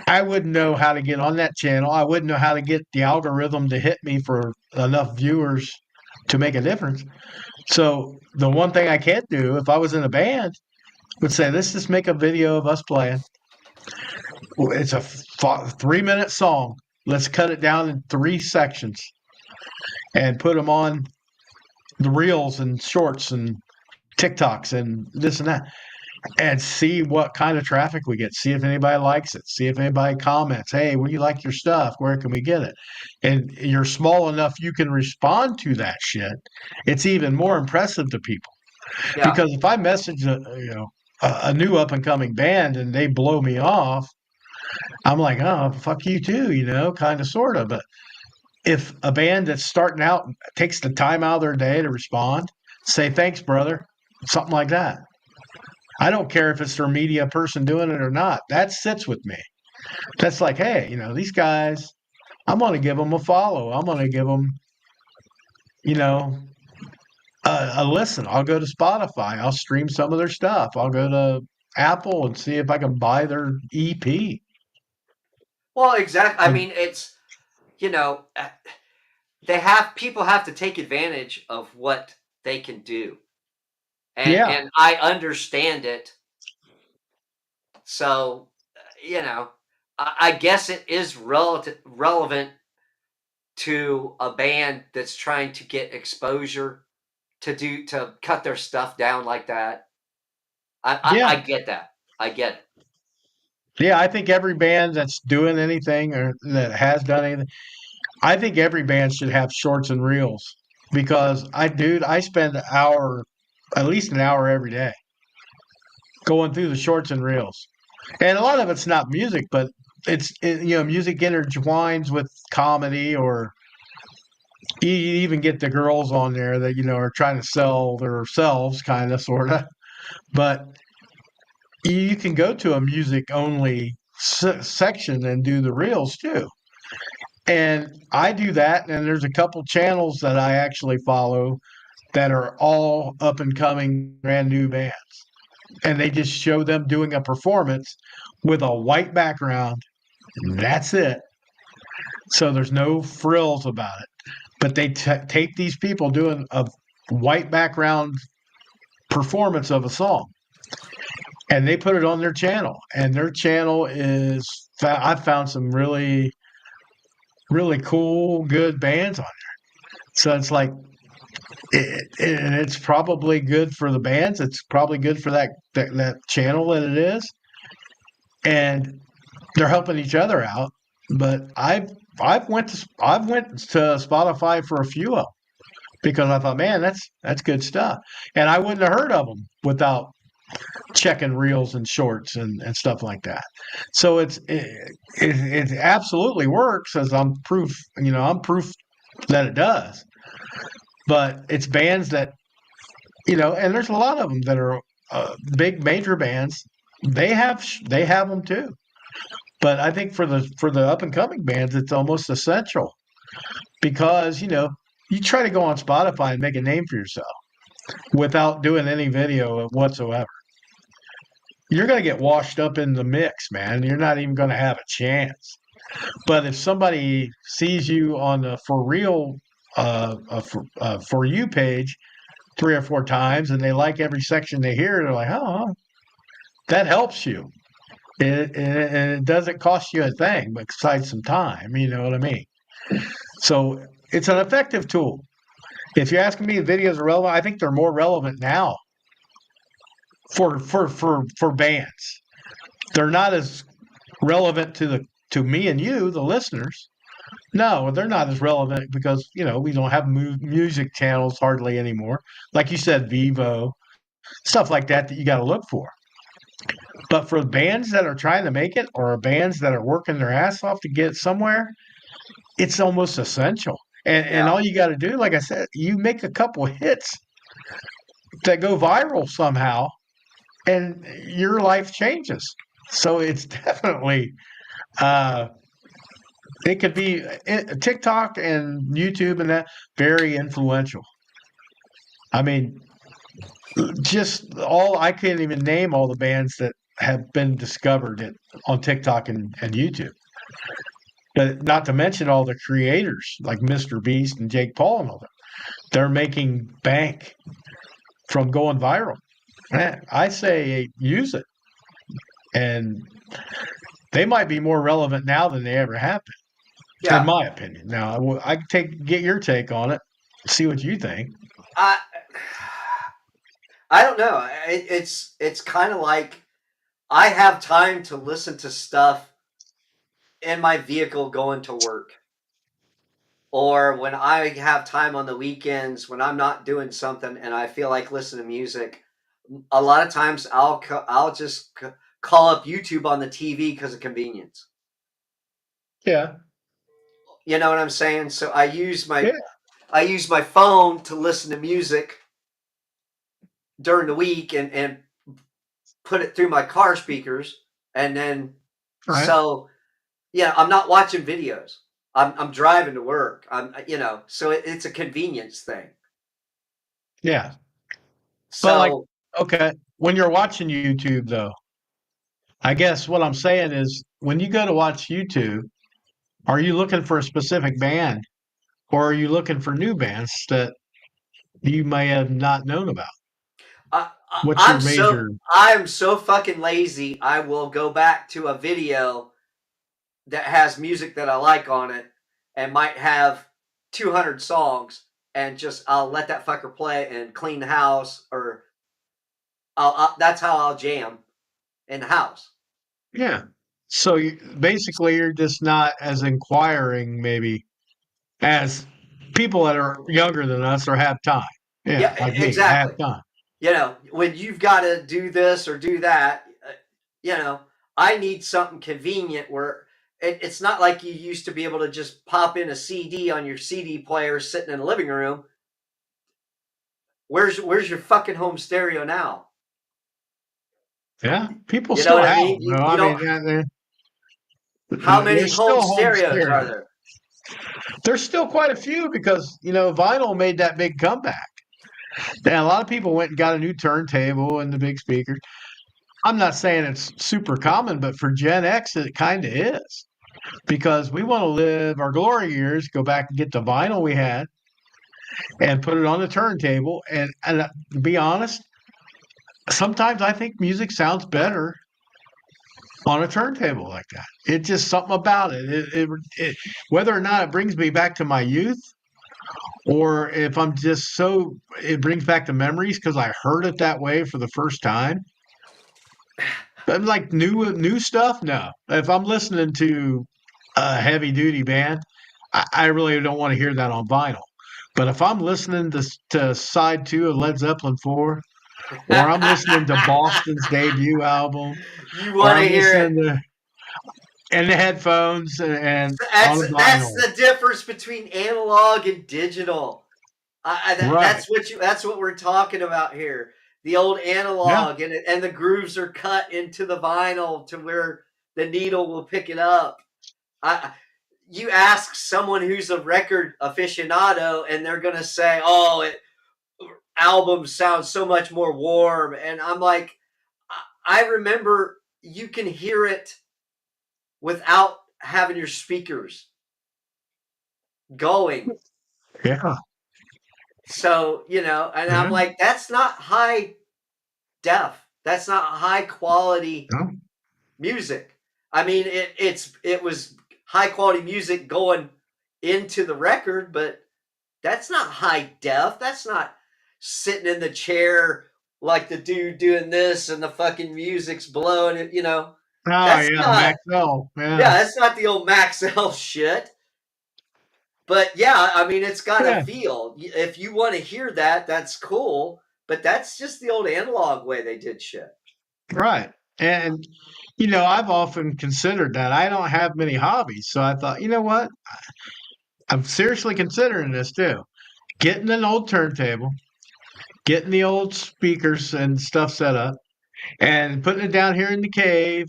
I wouldn't know how to get on that channel. I wouldn't know how to get the algorithm to hit me for enough viewers to make a difference. So the one thing I can't do if I was in a band would say, let's just make a video of us playing. It's a 3-minute song. Let's cut it down in 3 sections and put them on the reels and shorts and TikToks and this and that, and see what kind of traffic we get. See if anybody likes it. See if anybody comments. Hey, we like your stuff. Where can we get it? And you're small enough you can respond to that shit. It's even more impressive to people yeah. because if I message a new up and coming band and they blow me off, I'm like, oh, fuck you too, kind of, sort of. But if a band that's starting out takes the time out of their day to respond, say thanks, brother, something like that. I don't care if it's their media person doing it or not. That sits with me. That's like, hey, these guys, I'm going to give them a follow. I'm going to give them, you know, a listen. I'll go to Spotify. I'll stream some of their stuff. I'll go to Apple and see if I can buy their EP. Well, exactly. I And mean, it's you know, they have people have to take advantage of what they can do, yeah, and I understand it. So, I guess it is relevant to a band that's trying to get exposure to cut their stuff down like that. I yeah, get that. I get it. yeah. I think every band that's doing anything or that has done anything, I think every band should have shorts and reels because dude, I spend at least an hour every day going through the shorts and reels. And a lot of it's not music, but music intertwines with comedy, or you even get the girls on there that are trying to sell themselves, kind of, sort of. But you can go to a music only section and do the reels too. And I do that, and there's a couple channels that I actually follow that are all up and coming brand new bands, and they just show them doing a performance with a white background. That's it. So there's no frills about it. But they take these people doing a white background performance of a song and they put it on their channel. And their channel I've found some really, really cool, good bands on there. So it's like, And it's probably good for the bands. It's probably good for that channel that it is, and they're helping each other out. But I've went to Spotify for a few of them because I thought, man, that's good stuff, and I wouldn't have heard of them without checking reels and shorts and stuff like that. So it absolutely works, as I'm proof. I'm proof that it does. But it's bands that, and there's a lot of them that are big major bands. They have them too. But I think for the up and coming bands, it's almost essential because you try to go on Spotify and make a name for yourself without doing any video whatsoever. You're going to get washed up in the mix, man. You're not even going to have a chance. But if somebody sees you on the for real for you page 3 or 4 times and they like every section they hear, they're like, oh, that helps you. And it doesn't cost you a thing besides some time. You know what I mean? So it's an effective tool. If you're asking me if videos are relevant, I think they're more relevant now for bands. They're not as relevant to me and you, the listeners. No, they're not as relevant because we don't have music channels hardly anymore. Like you said, Vivo, stuff like that you got to look for. But for bands that are trying to make it or bands that are working their ass off to get somewhere, it's almost essential. And Yeah. all you got to do, like I said, you make a couple hits that go viral somehow, and your life changes. So it's definitely uh, it could be TikTok and YouTube and that very influential. I mean, just all I can't even name all the bands that have been discovered on TikTok and YouTube. But not to mention all the creators like Mr. Beast and Jake Paul and all that. They're making bank from going viral. Man, I say use it. And they might be more relevant now than they ever have been, in Yeah. my opinion. Now, I can get your take on it, see what you think. I I don't know. It's kind of like I have time to listen to stuff in my vehicle going to work, or when I have time on the weekends when I'm not doing something and I feel like listening to music. A lot of times I'll just call up YouTube on the TV because of convenience. Yeah. You know what I'm saying? So Yeah. I use my phone to listen to music during the week and put it through my car speakers, and then Right. so yeah, I'm not watching videos. I'm driving to work. So it's a convenience thing. Yeah. But like, So okay, when you're watching YouTube, though, I guess what I'm saying is when you go to watch YouTube, are you looking for a specific band or are you looking for new bands that you may have not known about? What's your major? I'm so fucking lazy. I will go back to a video that has music that I like on it and might have 200 songs, and just I'll let that fucker play and clean the house, or that's how I'll jam in the house. Yeah. So basically, you're just not as inquiring, maybe, as people that are younger than us or have time. Yeah, Yeah, like me, I have exactly. time. When you've got to do this or do that, you know, I need something convenient where it's not like you used to be able to just pop in a CD on your CD player sitting in the living room. Where's your fucking home stereo now? Yeah, people You know still what I have mean? them. I You mean, don't. How many there's home still home stereos are stereo. there? There's still quite a few because vinyl made that big comeback. And a lot of people went and got a new turntable and the big speakers. I'm not saying it's super common, but for Gen X, it kind of is because we want to live our glory years, go back and get the vinyl we had and put it on the turntable. And to be honest, sometimes I think music sounds better on a turntable like that. It's just something about it. Whether or not it brings me back to my youth or if I'm just so it brings back the memories because I heard it that way for the first time. But like new stuff, no. If I'm listening to a heavy duty band, I really don't want to hear that on vinyl. But if I'm listening to side two of Led Zeppelin 4, or I'm listening to Boston's debut album, You or want to I'm hear it. listening to in the headphones and on That's a that's vinyl. the difference between analog and digital. Right. That's what we're talking about here. The old Yeah. analog and the grooves are cut into the vinyl to where the needle will pick it up. I you ask someone who's a record aficionado and they're gonna say, "Oh, albums sound so much more warm," and I'm like, I remember you can hear it without having your speakers going. Yeah. So, and I'm Yeah. like, that's not high def. That's not high quality No. music. I mean, it was high quality music going into the record, but that's not high def. That's not sitting in the chair like the dude doing this and the fucking music's blowing it. Oh That's yeah, the not Maxell. Yeah. Yeah, that's not the old Maxell shit. But yeah, I mean, it's got a Yeah. feel. If you want to hear that, that's cool. But that's just the old analog way they did shit. Right. And I've often considered that. I don't have many hobbies, so I thought, you know what? I'm seriously considering this too. Getting an old turntable, getting the old speakers and stuff set up, and putting it down here in the cave,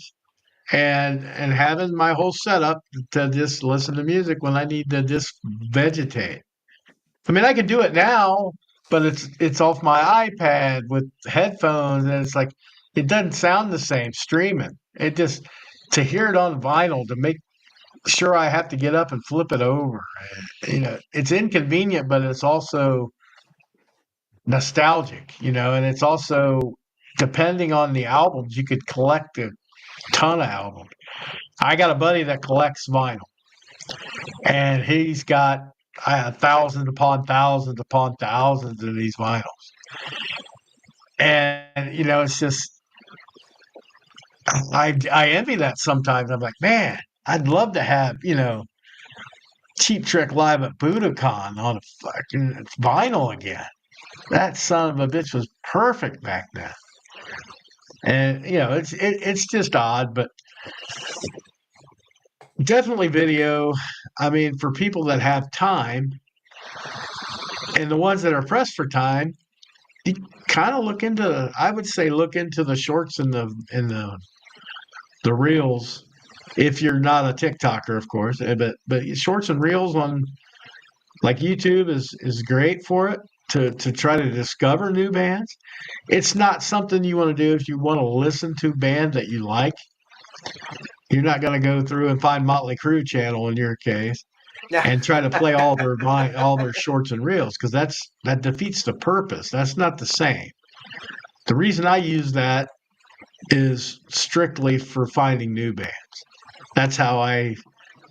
and having my whole setup to just listen to music when I need to just vegetate. I mean, I can do it now, but it's off my iPad with headphones, and it's like it doesn't sound the same streaming. It just to hear it on vinyl to make sure I have to get up and flip it over. It's inconvenient, but it's also nostalgic. And it's also depending on the albums, you could collect a ton of albums. I got a buddy that collects vinyl, and he's got thousands upon thousands of these vinyls. And it's just I envy that sometimes. I'm like, man, I'd love to have Cheap Trick live at Budokan on a fucking vinyl again. That son of a bitch was perfect back then. And it's just odd, but definitely video. I mean, for people that have time and the ones that are pressed for time, you kind of look into. I would say look into the shorts and the reels if you're not a TikToker, of course. But shorts and reels on like YouTube is great for it to try to discover new bands. It's not something you want to do if you want to listen to bands that you like. You're not going to go through and find Motley Crue channel in your case Yeah. and try to play all their shorts and reels because that defeats the purpose. That's not the same. The reason I use that is strictly for finding new bands. That's how I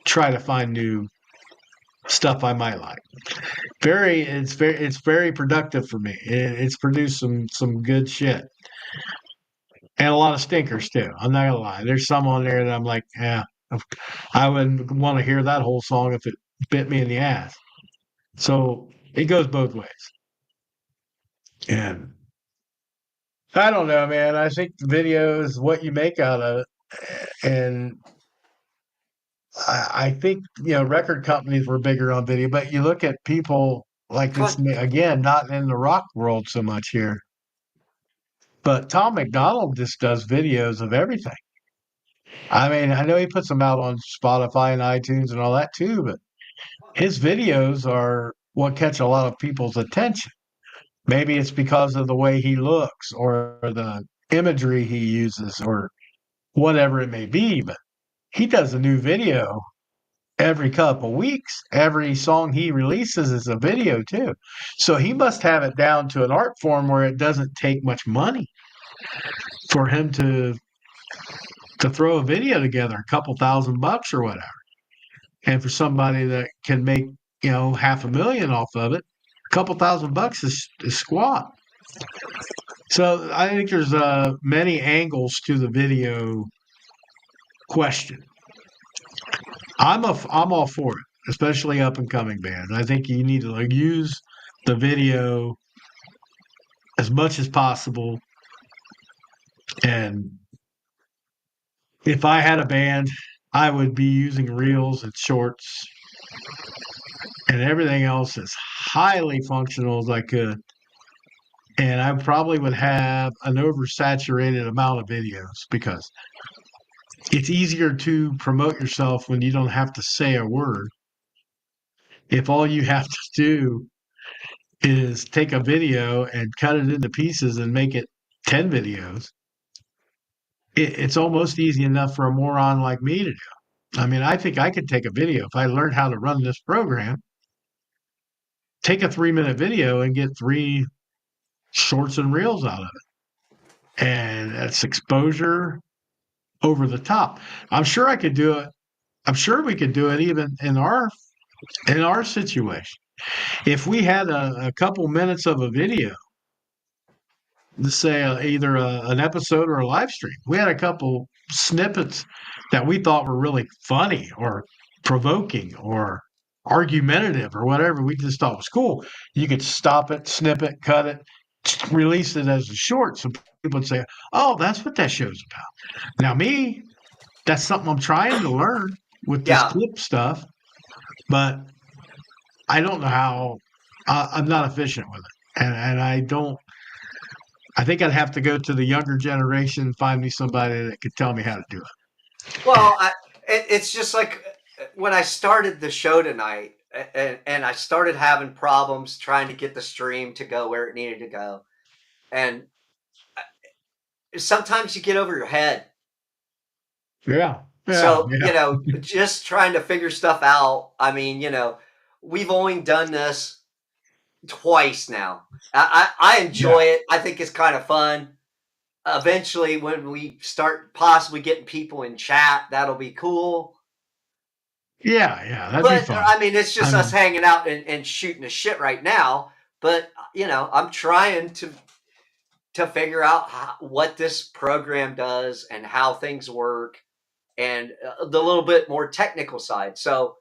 try to find new stuff I might like. It's very productive for me. It's produced some good shit and a lot of stinkers too. I'm not gonna lie. There's some on there that I'm like, yeah, I wouldn't want to hear that whole song if it bit me in the ass. So it goes both ways. And I don't know, man. I think the video is what you make out of it. And I think, record companies were bigger on video, but you look at people like this, again, not in the rock world so much here, but Tom McDonald just does videos of everything. I mean, I know he puts them out on Spotify and iTunes and all that too, but his videos are what catch a lot of people's attention. Maybe it's because of the way he looks or the imagery he uses or whatever it may be, but he does a new video every couple weeks. Every song he releases is a video too. So he must have it down to an art form where it doesn't take much money for him to throw a video together, a couple $1,000 or whatever. And for somebody that can make, 500,000 off of it, couple $1,000 is squat. So I think there's many angles to the video question. I'm all for it, especially up and coming bands. I think you need to like use the video as much as possible. And if I had a band, I would be using reels and shorts and everything else as highly functional as I could. And I probably would have an oversaturated amount of videos because it's easier to promote yourself when you don't have to say a word. If all you have to do is take a video and cut it into pieces and make it 10 videos, it's almost easy enough for a moron like me to do. I mean, I think I could take a video if I learned how to run this program, take a 3-minute video and get 3 shorts and reels out of it. And that's exposure over the top. I'm sure I could do it. I'm sure we could do it even in our situation. If we had a couple minutes of a video, let's say either an episode or a live stream, we had a couple snippets that we thought were really funny or provoking or argumentative or whatever we just thought was cool. You could stop it, snip it, cut it, release it as a short. So people would say, "Oh, that's what that show's about." Now, me, that's something I'm trying to learn with this Yeah. clip stuff, but I don't know how. I'm not efficient with it, and I don't. I think I'd have to go to the younger generation, find me somebody that could tell me how to do it. Well, it's just like when I started the show tonight, and I started having problems trying to get the stream to go where it needed to go, and sometimes you get over your head. Yeah, yeah, So, yeah, just trying to figure stuff out. I mean, we've only done this twice now. I yeah, enjoy it. I think it's kind of fun. Eventually, when we start possibly getting people in chat, that'll be cool. yeah, yeah. That'd be But fun. I mean, it's I just us mean, hanging out and shooting the shit right now. But I'm trying to figure out what this program does and how things work, and the little bit more technical side. So,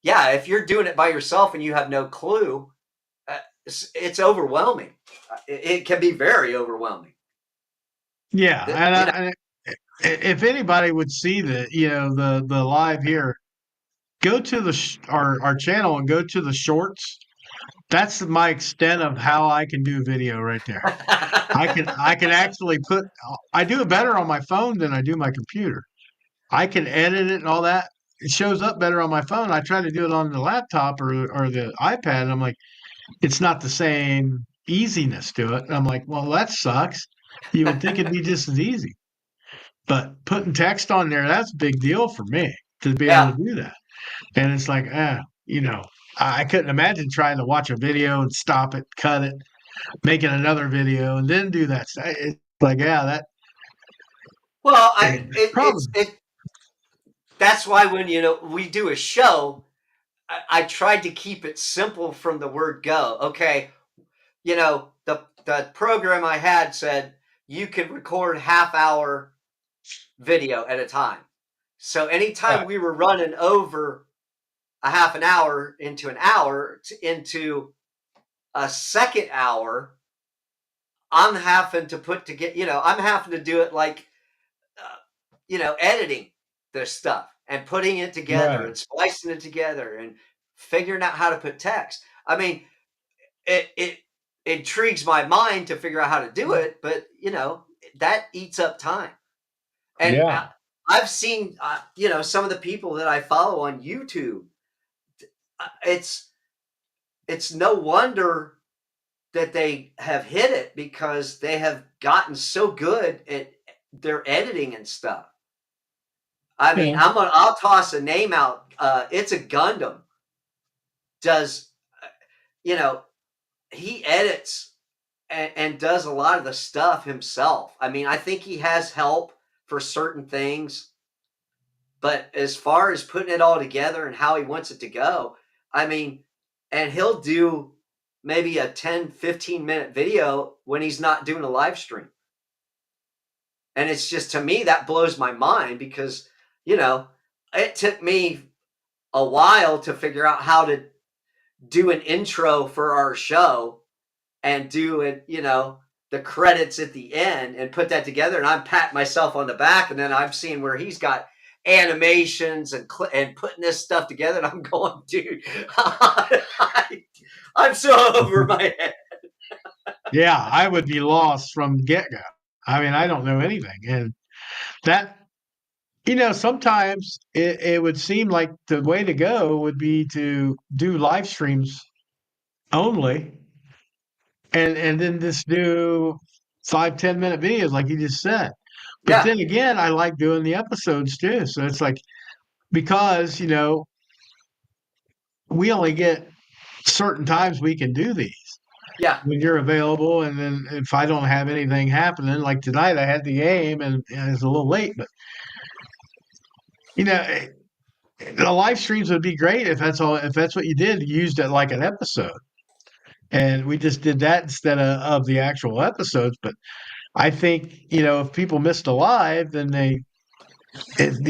yeah, if you're doing it by yourself and you have no clue, it's overwhelming. It can be very overwhelming. yeah, The- and you know, if anybody would see the live here, go to our channel and go to the shorts. That's my extent of how I can do video right there. I can actually put. I do it better on my phone than I do my computer. I can edit it and all that. It shows up better on my phone. I try to do it on the laptop or the iPad, and I'm like, it's not the same easiness to it. And I'm like, well, that sucks. You would think it'd be just as easy. But putting text on there, that's a big deal for me to be able yeah. to do that. And it's like, I couldn't imagine trying to watch a video and stop it, cut it, making another video, and then do that. It's like, yeah, that Well, probably, that's why when we do a show, I tried to keep it simple from the word go. Okay, the program I had said you could record half-hour video at a time. So anytime right, we were running over a half an hour into an hour into a second hour, I'm having to I'm having to do it like, editing this stuff and putting it together right, and splicing it together and figuring out how to put text. I mean, it intrigues my mind to figure out how to do it, but that eats up time. And yeah, I've seen, some of the people that I follow on YouTube. It's no wonder that they have hit it because they have gotten so good at their editing and stuff. I mean, yeah, I'll toss a name out. It's a Gundam. Does you know he edits and does a lot of the stuff himself. I mean, I think he has help for certain things, but as far as putting it all together and how he wants it to go, I mean, and he'll do. maybe a 10, 15-minute video when he's not doing a live stream. And it's just, to me, that blows my mind because, you know, it took me a while to figure out how to do an intro for our show and do it, the credits at the end and put that together. And I'm patting myself on the back. And then I'm seeing where he's got animations and putting this stuff together. And I'm going, dude, I'm so over my head. Yeah, I would be lost from get go. I mean, I don't know anything. And that, sometimes it would seem like the way to go would be to do live streams only and then just do 5-10 minute videos like you just said. But Yeah. then again, I like doing the episodes too. So it's like, because, we only get certain times we can do these Yeah. when you're available. And then if I don't have anything happening, like tonight, I had the game and it's a little late, but you know, the live streams would be great if that's all, if that's what you did, you used it like an episode. And we just did that instead of the actual episodes. But I think, if people missed a live, then the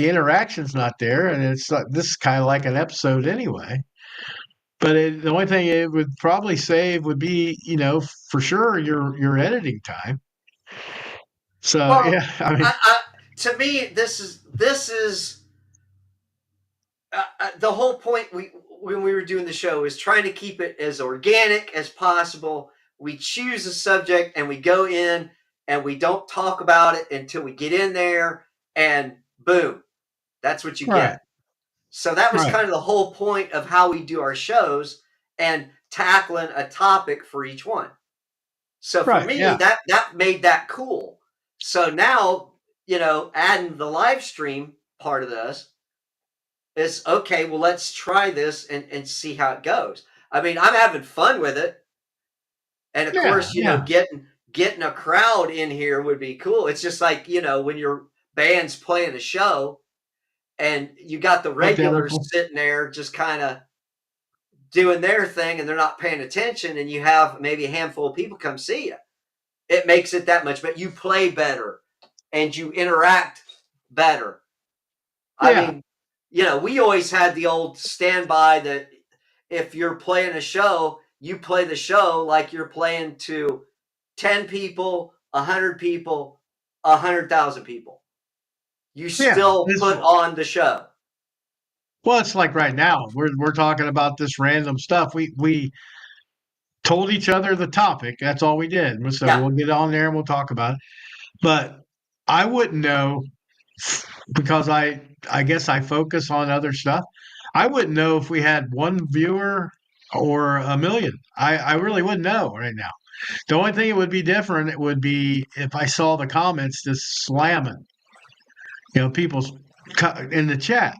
interaction's not there. And it's like, this is kind of like an episode anyway. But the only thing it would probably save would be, for sure your editing time. So Well, yeah, I mean, to me, this is the whole point. When we were doing the show is trying to keep it as organic as possible. We choose a subject and we go in and we don't talk about it until we get in there, and boom, that's what you right, get. So that was right, kind of the whole point of how we do our shows and tackling a topic for each one. So for right, me, yeah, that made that cool. So now, adding the live stream part of this is okay. Well, let's try this and see how it goes. I mean, I'm having fun with it, and of yeah, course, yeah, getting a crowd in here would be cool. It's just like, when your band's playing a show and you got the regulars identical. sitting there just kind of doing their thing and they're not paying attention, and you have maybe a handful of people come see you. It makes it that much, but you play better and you interact better. I Yeah, mean, we always had the old standby that if you're playing a show, you play the show like you're playing to 10 people, 100 people, 100,000 people. You yeah. still put on the show. Well, it's like right now we're talking about this random stuff. We told each other the topic. That's all we did. So Yeah. we'll get on there and we'll talk about it. But I wouldn't know, because I guess I focus on other stuff. I wouldn't know if we had one viewer or a million. I really wouldn't know right now. The only thing it would be different, it would be if I saw the comments just slamming, people's in the chat,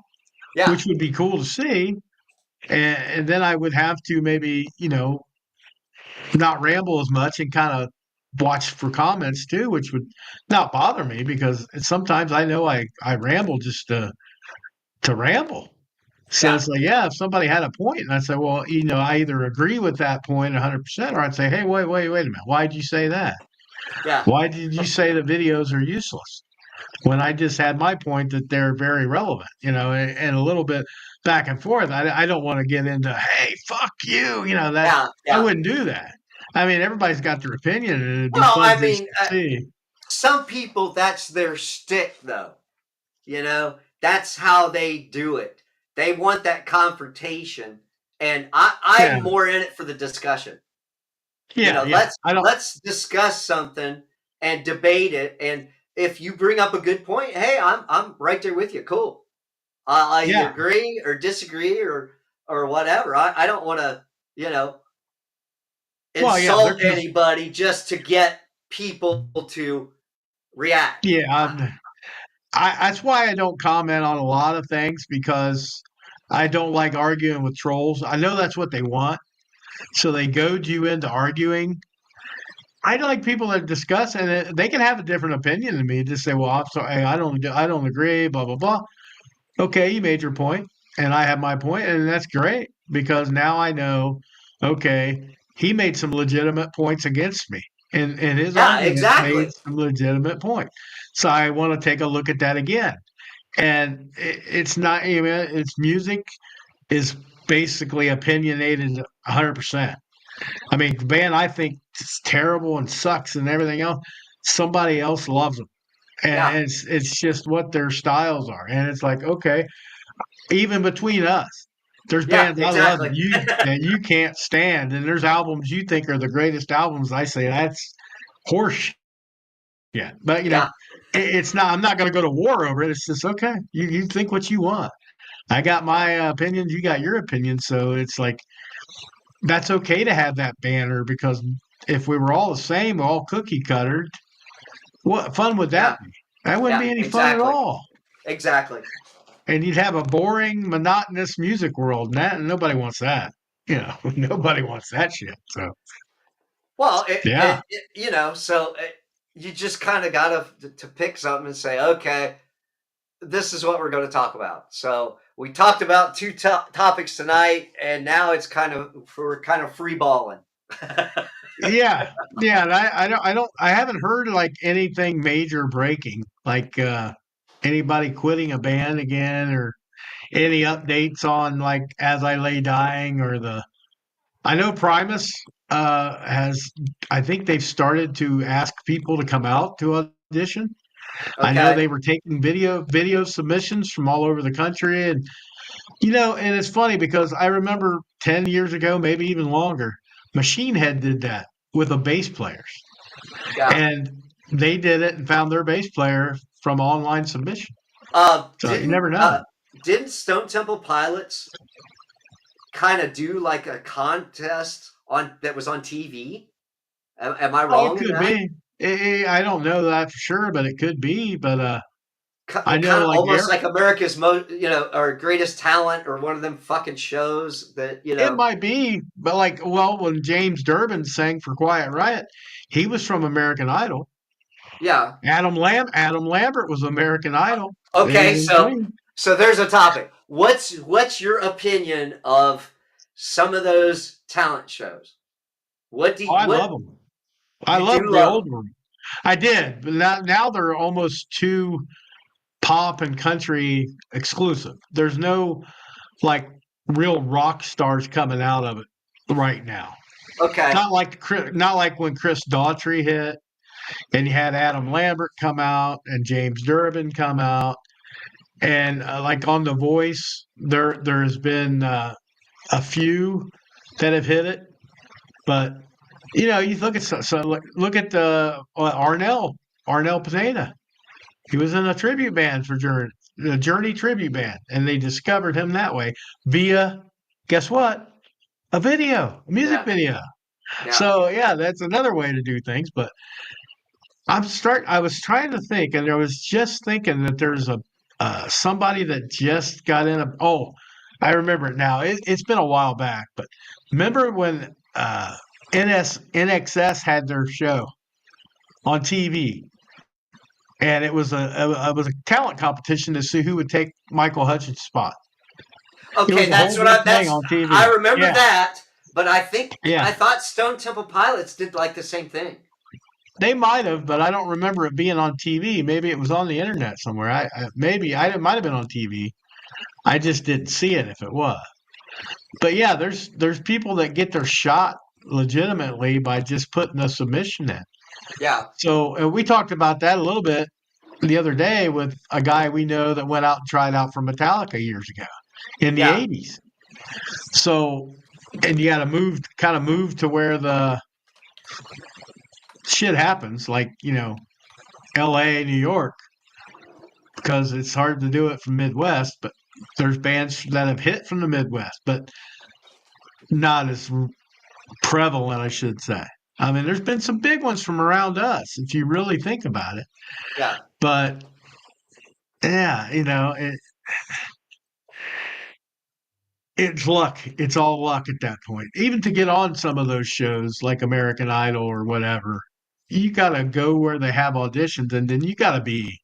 Yeah. which would be cool to see. And then I would have to maybe, not ramble as much and kind of watch for comments too, which would not bother me, because sometimes I know I ramble just to ramble. So Yeah. it's like, yeah, if somebody had a point and I say, well, I either agree with that point 100%, or I'd say, hey, wait a minute. Why did you say that? Yeah. Why did you say the videos are useless? When I just had my point that they're very relevant, and a little bit back and forth. I don't want to get into, hey, fuck you, that Yeah. I Yeah. wouldn't do that. I mean, everybody's got their opinion, and it'd be Well, fun I just mean, to see. some people, that's their stick, though. That's how they do it. They want that confrontation, and Yeah, I'm more in it for the discussion. yeah. I don't. Let's discuss something and debate it. And if you bring up a good point, hey, I'm right there with you. Cool. I either Yeah. agree or disagree or whatever. I don't want to you know Well, yeah. insult There's. anybody just to get people to react. Yeah. That's why I don't comment on a lot of things, because I don't like arguing with trolls. I know that's what they want, so they goad you into arguing. I like people that discuss, and they can have a different opinion than me. Just say, "Well, I'm sorry, I don't agree." Blah blah blah. Okay, you made your point, and I have my point, and that's great, because now I know. Okay, he made some legitimate points against me. And his Yeah, argument made exactly. some legitimate point. So I want to take a look at that again. And it's not, it's music is basically opinionated 100%. I mean, the band I think is terrible and sucks and everything else, somebody else loves them. Yeah, And it's just what their styles are. And it's like, okay, even between us, there's yeah, bands I love exactly. that you can't stand, and there's albums you think are the greatest albums. I say that's horse. Yeah, but Yeah, it's not. I'm not going to go to war over it. It's just okay. You think what you want. I got my opinions. You got your opinion. So it's like that's okay to have that banner because if we were all the same, all cookie cutter, what fun would that yeah, be? That wouldn't yeah, be any fun at exactly. all. Exactly. And you'd have a boring, monotonous music world, and nobody wants that. Nobody wants that shit. So Well, yeah, so you just kind of got to pick something and say, okay, this is what we're going to talk about. So we talked about two topics tonight, and now it's we're kind of free balling. yeah. And I haven't heard like anything major breaking, like anybody quitting a band again, or any updates on like As I Lay Dying or the. I know Primus has. I think they've started to ask people to come out to audition. I know Okay. they were taking video submissions from all over the country, and and it's funny because I remember 10 years ago, maybe even longer, Machine Head did that with the bass players, Yeah. and they did it and found their bass player from online submission. Uh, So you didn't never uh, know. didn't Stone Temple Pilots kind of do like a contest on that was on TV? Am I Oh, it wrong in could that? be. I don't know that for sure, but it could be. But I know Kind of like almost like America's most, or greatest talent, or one of them fucking shows that it might be, but like well, when James Durbin sang for Quiet Riot, he was from American Idol. Yeah. Adam Lambert was American Idol. Okay, Same so thing. there's a topic. What's your opinion of some of those talent shows? Oh, I What love them. I you do love the love old them? one. I did, but now they're almost too pop and country exclusive. There's no like real rock stars coming out of it right now. Okay. Not like when Chris Daughtry hit, and you had Adam Lambert come out and James Durbin come out, and like on The Voice, there's been a few that have hit it, but you look at look at the Arnell Pineda. He was in a tribute band for Journey, the Journey tribute band, and they discovered him that way via, guess what? A music Yeah. video. Yeah. So yeah, that's another way to do things. But I was trying to think, and I was just thinking that there's a somebody that just got in a. Oh, I remember it now. It's been a while back, but remember when NXS had their show on TV, and it was a talent competition to see who would take Michael Hutchins' spot. It Okay, was a whole that's what big I thing that's on I TV. remember Yeah, that, but I yeah. thought Stone Temple Pilots did like the same thing. They might have, but I don't remember it being on TV. Maybe it was on the internet somewhere. It might have been on TV. I just didn't see it if it was. But yeah, there's people that get their shot legitimately by just putting a submission in. Yeah. So we talked about that a little bit the other day with a guy we know that went out and tried out for Metallica years ago in the Yeah. 80s. So, and you got to kind of move to where the shit happens, like, LA, New York, because it's hard to do it from Midwest, but there's bands that have hit from the Midwest, but not as prevalent, I should say. I mean, there's been some big ones from around us, if you really think about it. Yeah. But yeah, it's luck. It's all luck at that point. Even to get on some of those shows like American Idol or whatever, you got to go where they have auditions, and then you got to be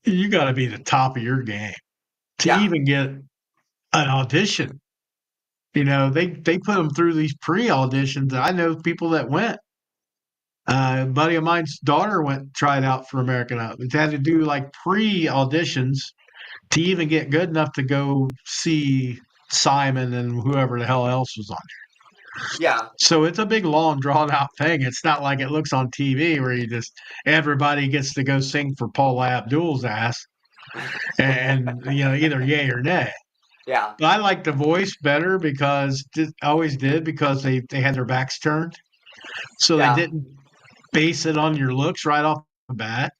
the top of your game to Yeah. even get an audition. They put them through these pre-auditions. I know people that went. A buddy of mine's daughter went tried out for American Idol. They had to do like pre-auditions to even get good enough to go see Simon and whoever the hell else was on. Yeah. So it's a big, long, drawn out thing. It's not like it looks on TV where you just everybody gets to go sing for Paula Abdul's ass and either yay or nay. Yeah. But I like the voice better because I always did because they had their backs turned, so they Yeah. didn't base it on your looks right off the bat.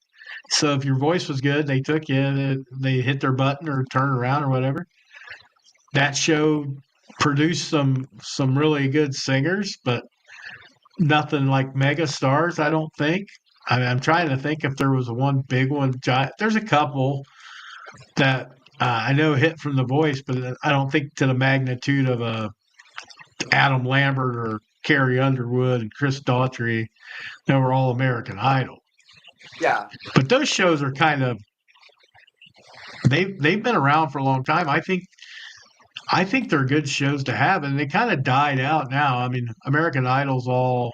So if your voice was good, they took you, they hit their button or turn around or whatever. That show produced some really good singers, but nothing like mega stars, I don't think. I'm trying to think if there was one big one. There's a couple that I know hit from the voice, but I don't think to the magnitude of Adam Lambert or Carrie Underwood and Chris Daughtry that were all American Idol. Yeah. But those shows are kind of they've been around for a long time. I think they're good shows to have, and they kind of died out now. I mean, American Idol's all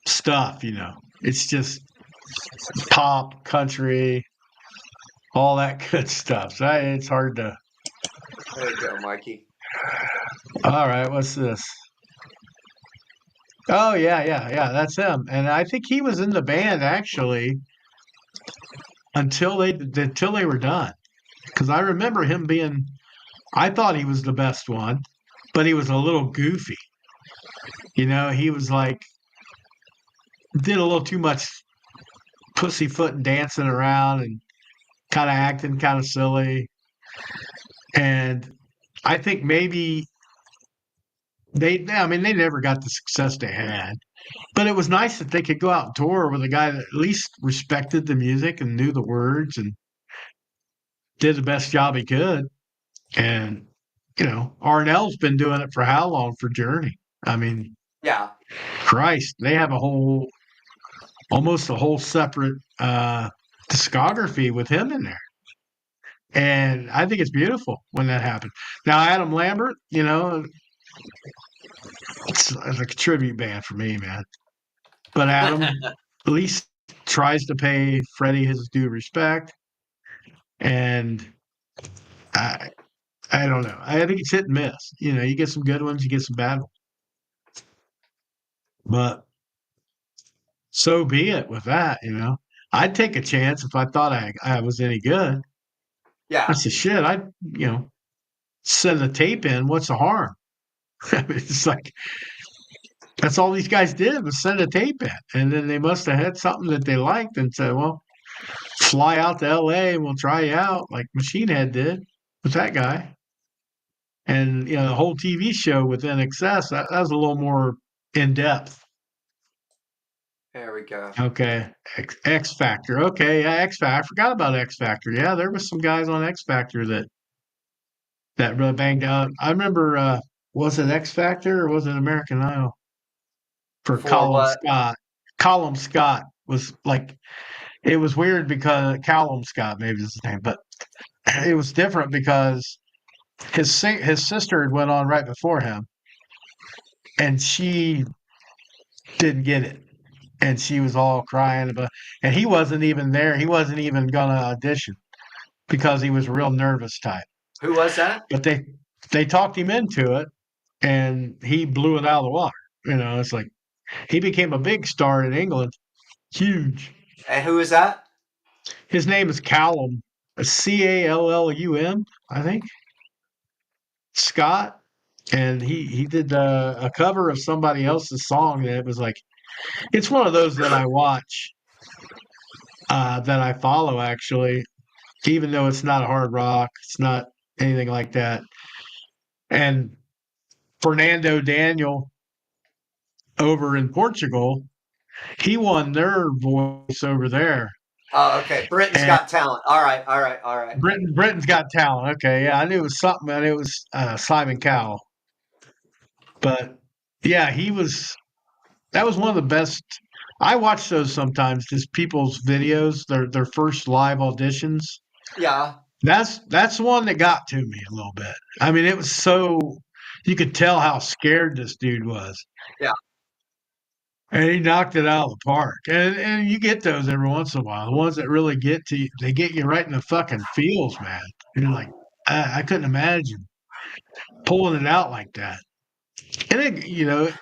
stuff. It's just pop, country, all that good stuff. So it's hard to. There you go, Mikey. All right, what's this? Oh yeah. That's him, and I think he was in the band actually until they were done. Because I remember him being. I thought he was the best one, but he was a little goofy. He was like did a little too much pussyfoot and dancing around and kind of acting kind of silly. And I think maybe I mean, they never got the success they had, but it was nice that they could go out and tour with a guy that at least respected the music and knew the words and did the best job he could. And, Arnell's been doing it for how long for Journey? I mean, Yeah. Christ, they have almost a whole separate discography with him in there. And I think it's beautiful when that happens. Now, Adam Lambert, it's like a tribute band for me, man. But Adam at least tries to pay Freddie his due respect. And I, I don't know. I think it's hit and miss. You get some good ones, you get some bad ones. But so be it with that. I'd take a chance if I thought I was any good. I Yeah. said, shit, I'd send the tape in. What's the harm? It's like, that's all these guys did was send a tape in. And then they must have had something that they liked and said, well, fly out to LA and we'll try you out like Machine Head did with that guy. And, the whole TV show with NXS, that was a little more in depth. There we go. Okay. X Factor. Okay. Yeah. X Factor. I forgot about X Factor. Yeah. There was some guys on X Factor that really banged out. I remember, was it X Factor or was it American Idol for For Colin what? Scott? Colin Scott was like, it was weird because Callum Scott, maybe is his name, but it was different because his sister had went on right before him, and she didn't get it, and she was all crying about, and he wasn't even there. He wasn't even gonna audition because he was a real nervous type. Who was that? But they talked him into it, and he blew it out of the water. It's like he became a big star in England, huge. And who is that? His name is Callum, Callum, I think. Scott, and he did a cover of somebody else's song that was like it's one of those that I watch that I follow actually, even though it's not hard rock, it's not anything like that. And Fernando Daniel over in Portugal, he won their voice over there. Oh, okay. Britain's And Got Talent. All right. All right. All right. Britain's Got Talent. Okay, yeah, I knew it was something. I knew it was Simon Cowell. But yeah, that was one of the best. I watch those sometimes, just people's videos, their first live auditions. Yeah. That's the one that got to me a little bit. I mean, it was so you could tell how scared this dude was. Yeah. And he knocked it out of the park. And you get those every once in a while. The ones that really get to you, they get you right in the fucking feels, man. You're like, I couldn't imagine pulling it out like that. And it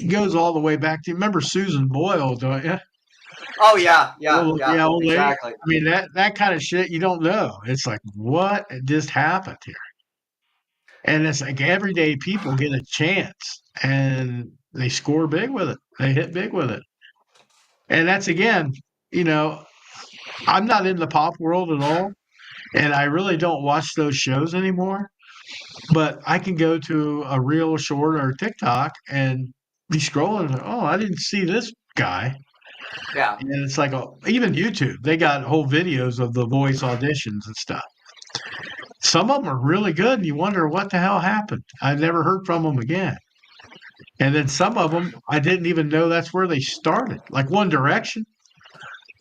goes all the way back to, remember Susan Boyle, don't you? Oh yeah, yeah, yeah, Yeah, old lady. exactly. I mean, that kind of shit you don't know. It's like, what just happened here? And it's like everyday people get a chance and they score big with it. They hit big with it. And that's again, you know, I'm not in the pop world at all. And I really don't watch those shows anymore. But I can go to a real short or TikTok and be scrolling. And, oh, I didn't see this guy. Yeah. And it's like, oh, even YouTube, they got whole videos of the voice auditions and stuff. Some of them are really good, and you wonder what the hell happened. I never heard from them again. And then some of them, I didn't even know that's where they started. Like One Direction,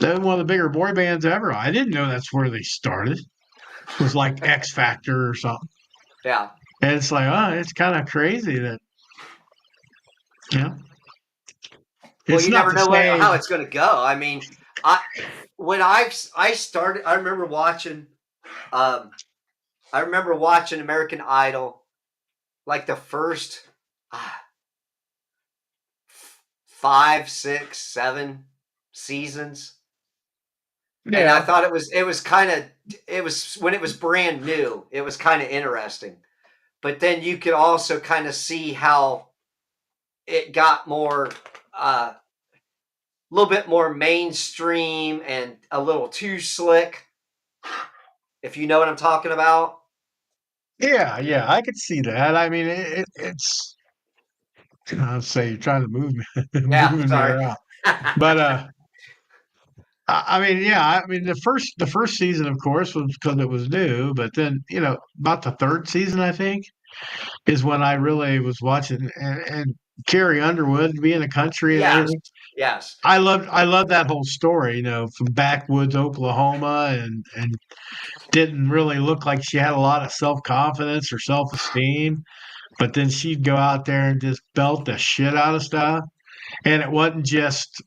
they're one of the bigger boy bands ever. I didn't know that's where they started. It was like X Factor or something. Yeah. And it's like, oh, it's kind of crazy that, you know, Well, it's you not never the know same. how it's going to go. I mean, I when I started, I remember watching. Um, I remember watching American Idol, like the first ah, 5, 6, 7 seasons, and I Yeah. thought it was kind of it was when it was brand new. It was kind of interesting, but then you could also kind of see how it got more a little bit more mainstream and a little too slick, if you know what I'm talking about. Yeah. Yeah. I could see that. I mean, it's, I'll say you're trying to move me, Yeah, moving me sorry. around. But, I mean, yeah, I mean the first season, of course, was because it was new. But then, about the third season, I think, is when I really was watching and Carrie Underwood being a country and Yes, everything. yes, I love that whole story, from backwoods Oklahoma and didn't really look like she had a lot of self-confidence or self-esteem, but then she'd go out there and just belt the shit out of stuff. And it wasn't just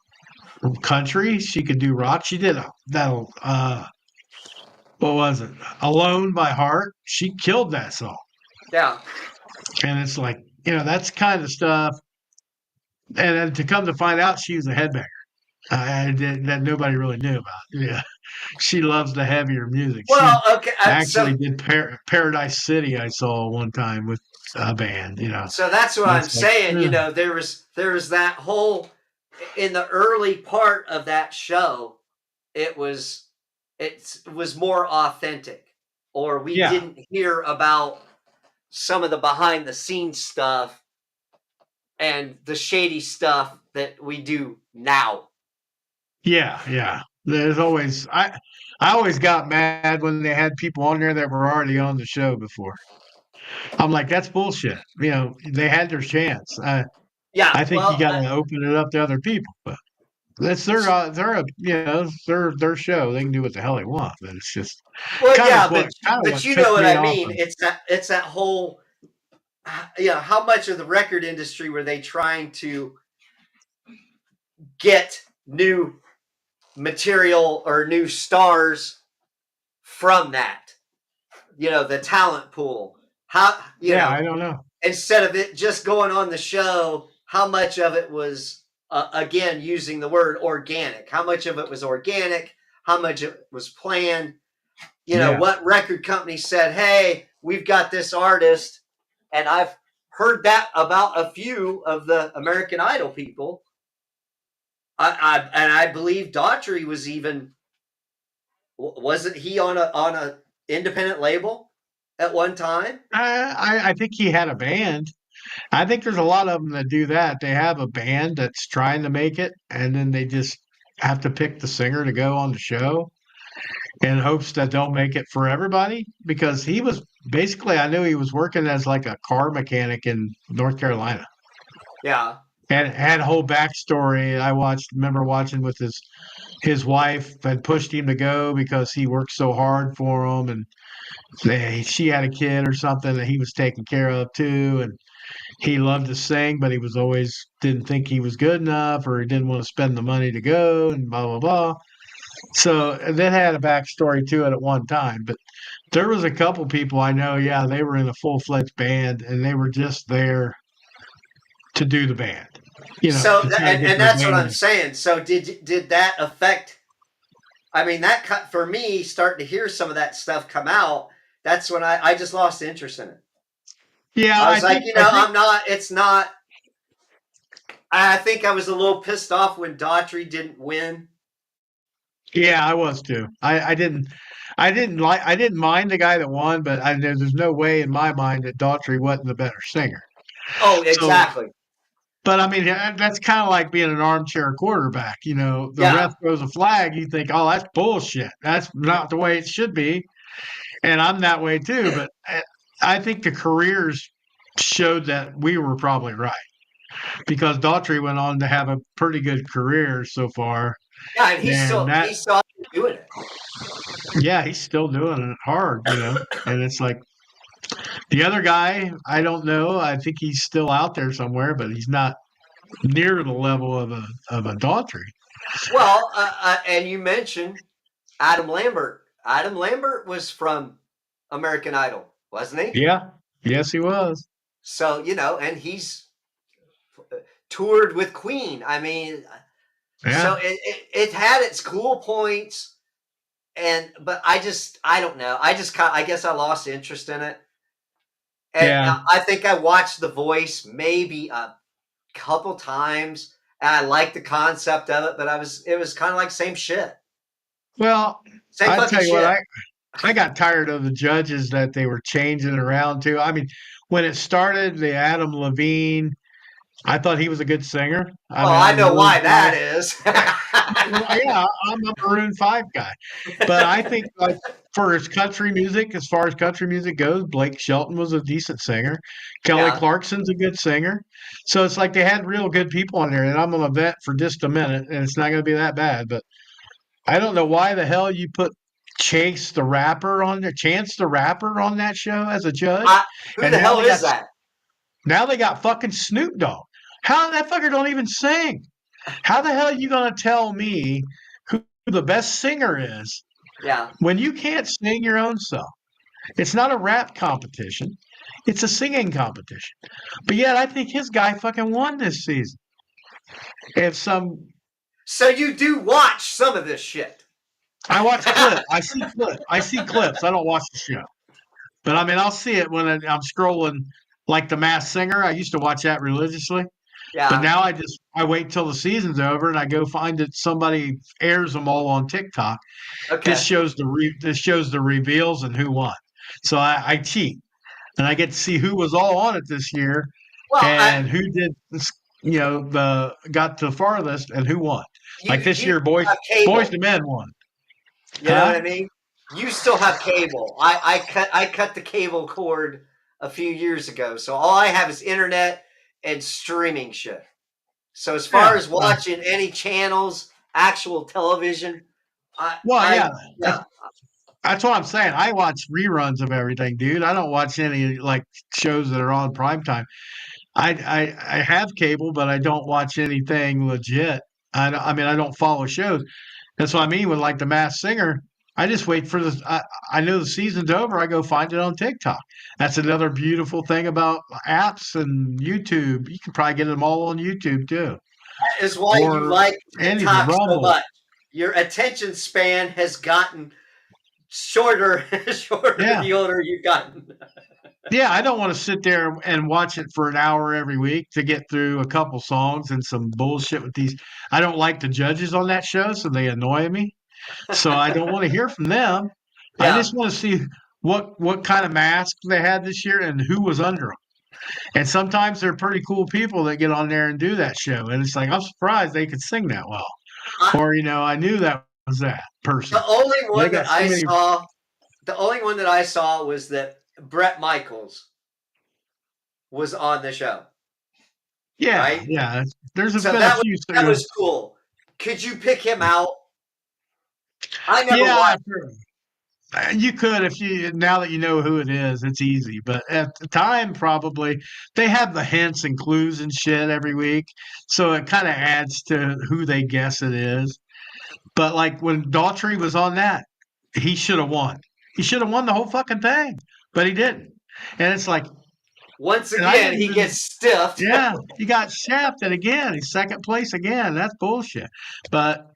country. She could do rock. She did that what was it? Alone by Heart. She killed that song. yeah. And it's like, that's kind of stuff. And then to come to find out she was a headbanger. That nobody really knew about. Yeah, she loves the heavier music. She Well, okay. So, actually did Paradise City. I saw one time with a band. so that's what And I'm it's like, saying. There was that whole in the early part of that show. It was it was more authentic, or we yeah, didn't hear about some of the behind the scenes stuff and the shady stuff that we do now. yeah, yeah. There's always I always got mad when they had people on there that were already on the show before. I'm like, that's bullshit. They had their chance. Yeah. I think you Well, got to open it up to other people. But that's their show. They can do what the hell they want. But it's just well, kind of yeah, what kind of but what you took know what me I off mean. of. It's that whole. Yeah, how much of the record industry were they trying to get new material or new stars from that? The talent pool. How Yeah, I don't know. instead of it just going on the show, how much of it was again using the word organic? How much of it was organic? How much of it was planned? Yeah, What record company said, "Hey, we've got this artist," and I've heard that about a few of the American Idol people. And I believe Daughtry was even wasn't he on a independent label at one time? I think he had a band. I think there's a lot of them that do that. They have a band that's trying to make it, and then they just have to pick the singer to go on the show in hopes that they'll make it for everybody. Because he was basically, I knew he was working as like a car mechanic in North Carolina, Yeah, and had a whole backstory. Remember watching with his wife had pushed him to go because he worked so hard for him, and she had a kid or something that he was taking care of too, and he loved to sing, but he was always didn't think he was good enough, or he didn't want to spend the money to go, and blah blah blah. So that had a backstory to it at one time, but there was a couple people I know. Yeah, they were in a full fledged band, and they were just there to do the band, So to try to get and their that's what I'm band. saying. So did that affect? I mean, that cut for me starting to hear some of that stuff come out. That's when I just lost interest in it. Yeah, I I was like, think I think I'm not. It's not. I think I was a little pissed off when Daughtry didn't win. yeah, I was too. I didn't mind the guy that won, but there's no way in my mind that Daughtry wasn't the better singer. Oh, So, exactly. but I mean, that's kind of like being an armchair quarterback. The Yeah, ref throws a flag, you think, oh, that's bullshit. That's not the way it should be. And I'm that way too. But I think the careers showed that we were probably right because Daughtry went on to have a pretty good career so far. yeah, and And that, he's still doing it. yeah, he's still doing it hard. And it's like the other guy, I don't know. I think he's still out there somewhere, but he's not near the level of a Daughtry. Well, and you mentioned Adam Lambert. Adam Lambert was from American Idol, wasn't he? Yeah. Yes, he was. So and he's toured with Queen. I mean, so Yeah. it had its cool points, but I don't know. I guess I lost interest in it, and Yeah. I think I watched The Voice maybe a couple times, and I liked the concept of it, but it was kind of like same shit, Well, same I fucking tell you what, shit. I got tired of the judges that they were changing around to. I mean, when it started, the Adam Levine, I thought he was a good singer. I Well, mean, I I'm a know Maroon why 5. that is. Yeah, I'm a Maroon 5 guy. But I think, like, for his country music, as far as country music goes, Blake Shelton was a decent singer. Kelly Yeah, Clarkson's a good singer. So it's like they had real good people on there. And I'm going to vent for just a minute, and it's not going to be that bad. But I don't know why the hell you put Chance the Rapper on that show as a judge. who And the hell is that? now they got fucking Snoop Dogg. How that fucker don't even sing? How the hell are you gonna tell me who the best singer is Yeah, when you can't sing your own self? It's not a rap competition. It's a singing competition. But yet I think his guy fucking won this season. If some so you do watch some of this shit. I watch clips. I see clips. I don't watch the show. But I mean I'll see it when I'm scrolling like the Masked Singer. I used to watch that religiously. But Yeah. now I wait till the season's over and I go find that somebody airs them all on TikTok. Okay. This shows the reveals and who won. So I cheat and I get to see who was all on it this year Well, and who did the got to the farthest and who won. Like this you year, have Boys cable. to Men won. You know what Huh? I mean? You still have cable. I cut the cable cord a few years ago, so all I have is internet and streaming shit. So as far Yeah. as watching any channels, actual television, Well, yeah. yeah. That's what I'm saying. I watch reruns of everything, dude. I don't watch any like shows that are on primetime. I have cable, but I don't watch anything legit. I mean, I don't follow shows. That's what I mean with like the Masked Singer. I just wait for this. I know the season's over. I go find it on TikTok. That's another beautiful thing about apps and YouTube. You can probably get them all on YouTube too, That is why you or like any TikTok so Rumble. much. Your attention span has gotten shorter, shorter Yeah, the older you've gotten. yeah. I don't want to sit there and watch it for an hour every week to get through a couple songs and some bullshit with these. I don't like the judges on that show, so they annoy me. So I don't want to hear from them. I Yeah. just want to see what kind of masks they had this year and who was under them. And sometimes they're pretty cool people that get on there and do that show. And it's like I'm surprised they could sing that well. I, Or I knew that was that person. the only They one got that so I many. saw, the only one that I saw was that Brett Michaels was on the show, Yeah, right? yeah. There's So been a that few that singers. was cool. Could you pick him out? I never Yeah, watched. You could if you now that you know who it is, it's easy. But at the time, probably they have the hints and clues and shit every week, so it kind of adds to who they guess it is. But like when Daughtry was on that, he should have won. He should have won the whole fucking thing, but he didn't. And it's like, Once and I again, didn't he even. gets stiffed. Yeah, he got shafted again. He's second place again. That's bullshit. But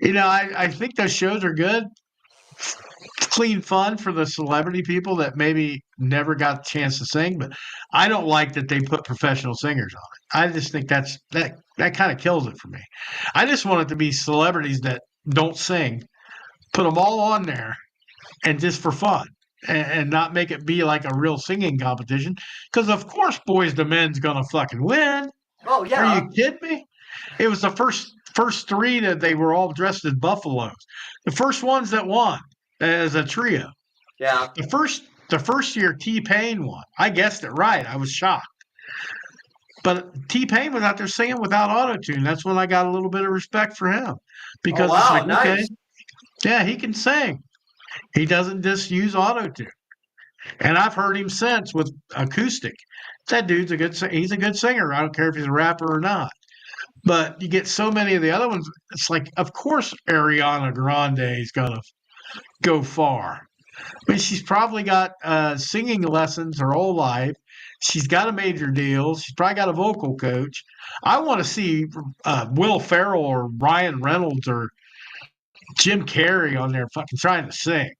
I think those shows are good. Clean fun for the celebrity people that maybe never got a chance to sing, but I don't like that they put professional singers on it. I just think that kind of kills it for me. I just want it to be celebrities that don't sing, put them all on there, and just for fun, and not make it be like a real singing competition. Because of course, Boys to Men's gonna fucking win. Oh Are yeah, you kidding me? It was the first three that they were all dressed as buffaloes. The first ones that won as a trio. yeah. The first year T Pain won. I guessed it right. I was shocked. But T Pain was out there singing without auto tune. That's when I got a little bit of respect for him. Oh Because it's wow, like, okay, nice. yeah, he can sing. He doesn't just use auto tune. And I've heard him since with acoustic. That dude's he's a good singer. I don't care if he's a rapper or not. But you get so many of the other ones. It's like, of course, Ariana Grande is gonna go far. I mean, she's probably got singing lessons her whole life. She's got a major deal. She's probably got a vocal coach. I want to see Will Ferrell or Ryan Reynolds or Jim Carrey on there fucking trying to sing.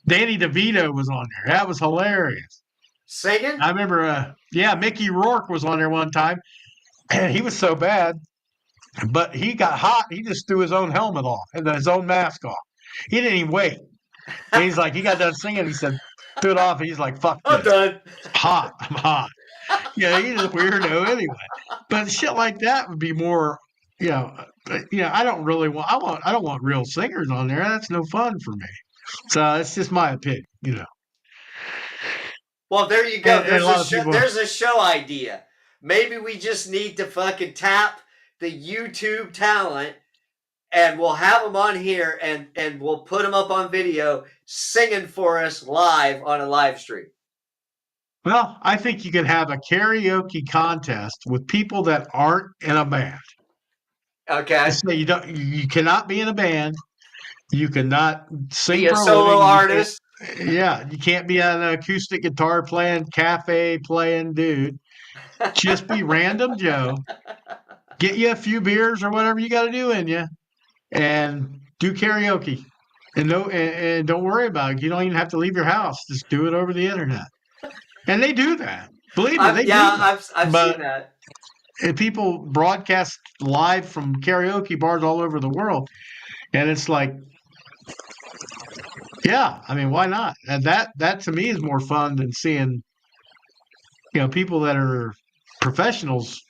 Danny DeVito was on there. That was hilarious. Singing? I remember, yeah, Mickey Rourke was on there one time, and he was so bad, but he got hot. He just threw his own helmet off and his own mask off. He didn't even wait. And he's like, he got done singing. He said, threw it off. He's like, fuck I'm this. done. It's hot. I'm hot. Yeah, he's a weirdo anyway. But shit like that would be more, I don't really want. I don't want real singers on there. That's no fun for me. So it's just my opinion. Well, there you go. And a There's a lot of show. people. There's a show idea. Maybe we just need to fucking tap the YouTube talent, and we'll have them on here, and we'll put them up on video singing for us live on a live stream. Well, I think you could have a karaoke contest with people that aren't in a band. Okay. Just say you cannot be in a band. You cannot Be sing a for a solo living. artist. Yeah, you can't be an acoustic guitar playing, cafe playing dude. Just be random Joe. Get you a few beers or whatever you got to do in you, and do karaoke. And don't worry about it. You don't even have to leave your house. Just do it over the internet. And they do that. Believe me, they do Yeah, that. I've But seen that. people broadcast live from karaoke bars all over the world, and it's like, yeah, I mean, why not? And that to me is more fun than seeing people that are professionals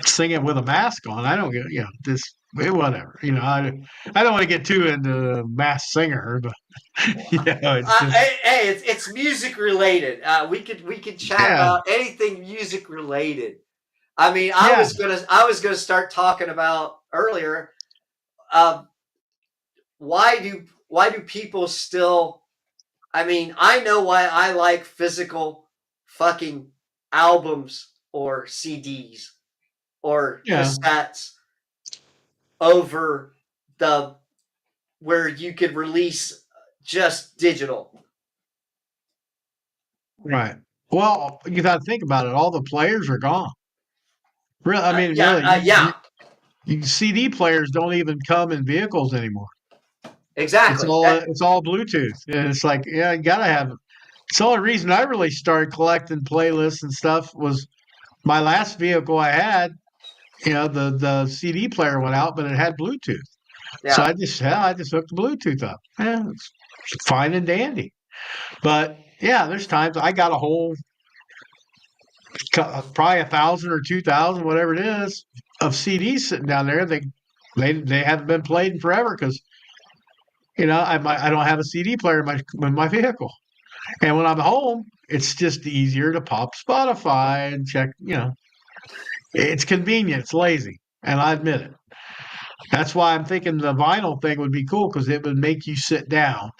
singing with a mask on. I don't get this whatever. I don't want to get too into Masked Singer, but it's just Hey, it's music related. We could chat yeah, about anything music related. I mean, yeah, I was gonna start talking about earlier. Uh, why do people still? I mean, I know why I like physical fucking albums or CDs or yeah, cassettes over the where you could release just digital. right. Well, you got to think about it. All the players are gone. Really, I mean, Yeah, really, yeah, CD players don't even come in vehicles anymore. It's exactly. all it's all Bluetooth, and it's like, yeah, you gotta have it. It's the only reason I really started collecting playlists and stuff was my last vehicle I had. The CD player went out, but it had Bluetooth, so Yeah. I just hooked the Bluetooth up. Yeah, it's fine and dandy. But yeah, there's times I got a whole probably 1,000 or 2,000, whatever it is, of CDs sitting down there. They haven't been played in forever because I don't have a CD player in my vehicle. And when I'm home, it's just easier to pop Spotify and check. It's convenient. It's lazy, and I admit it. That's why I'm thinking the vinyl thing would be cool because it would make you sit down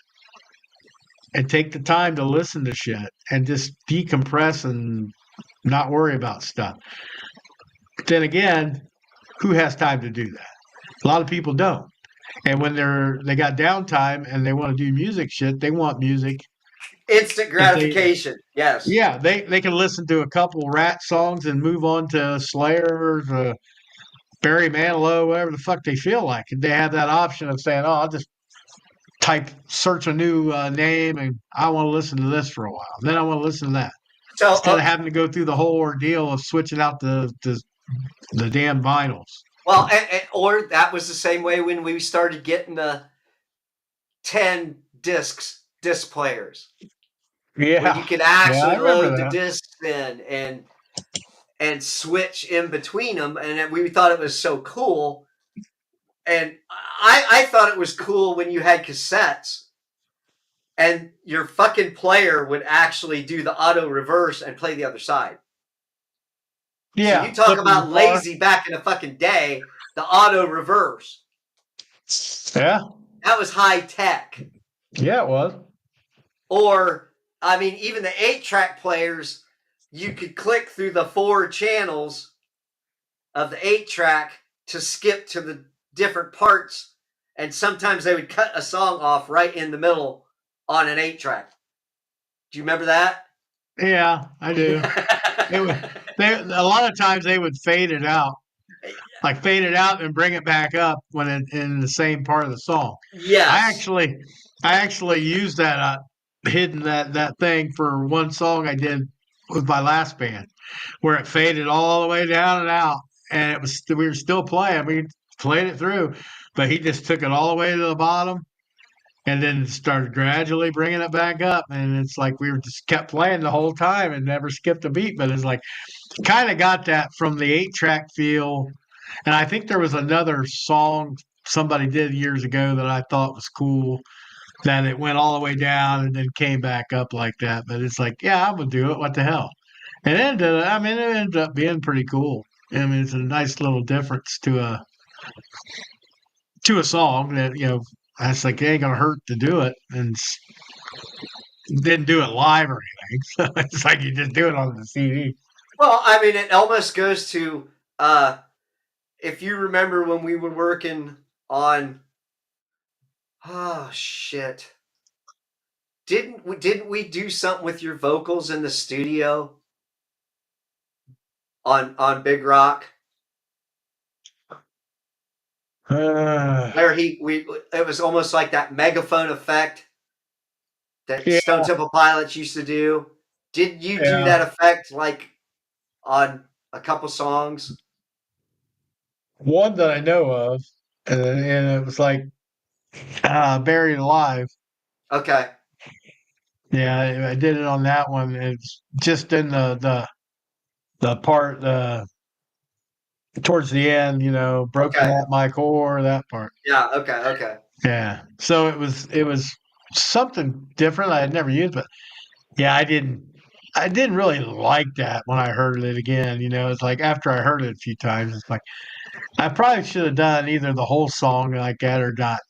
and take the time to listen to shit and just decompress and not worry about stuff. But then again, who has time to do that? A lot of people don't. And when they got downtime and they want to do music shit, they want music. Instant If they gratification. Yes. Yeah, they can listen to a couple Rat songs and move on to Slayer, to Barry Manilow, whatever the fuck they feel like. They have that option of saying, "Oh, I'll just search a new name, and I want to listen to this for a while. Then I want to listen to that." So, Instead of having to go through the whole ordeal of switching out the damn vinyls. well, or that was the same way when we started getting the 10 disc players, when you Yeah, could yeah, I actually remember load the that. discs in and switch in between them, and we thought it was so cool. And I thought it was cool when you had cassettes and your fucking player would actually do the auto reverse and play the other side. So you Yeah, talk flipping the about bar. lazy back in the fucking day, the auto reverse. Yeah, That was high tech. yeah, it was. Or, I mean, even the 8-track players, you could click through the 4 channels of the 8-track to skip to the different parts. And sometimes they would cut a song off right in the middle on an 8-track. Do you remember that? Yeah, I do. It was. A lot of times they would fade it out, like fade it out and bring it back up when in the same part of the song. I Yes. actually, I actually used that hidden that thing for one song I did with my last band, where it faded all the way down and out, and it was we were still playing. We played it through, but he just took it all the way to the bottom. And then started gradually bringing it back up, and it's like we were just kept playing the whole time and never skipped a beat. But it's like kind of got that from the 8-track feel. And I think there was another song somebody did years ago that I thought was cool, that it went all the way down and then came back up like that. But it's like, yeah, I'm gonna do it. What the hell? And it ended up being pretty cool. I mean, it's a nice little difference to a song that I was like, it ain't gonna hurt to do it, and didn't do it live or anything. So it's like you just do it on the CD. Well, I mean, it almost goes to if you remember when we were working on. Oh shit! Didn't we do something with your vocals in the studio on Big Rock? Uh, Where we it was almost like that megaphone effect that yeah, Stone Temple Pilots used to do. Did you do yeah. that effect like on a couple songs? One that I know of, and it was like Buried Alive. Okay, Yeah, I did it on that one. It's just in the part towards the end, broken okay, at my core, that part. yeah, okay, okay. Yeah. So it was something different I had never used, but yeah, I didn't really like that when I heard it again. It's like after I heard it a few times, it's like I probably should have done either the whole song like that or not.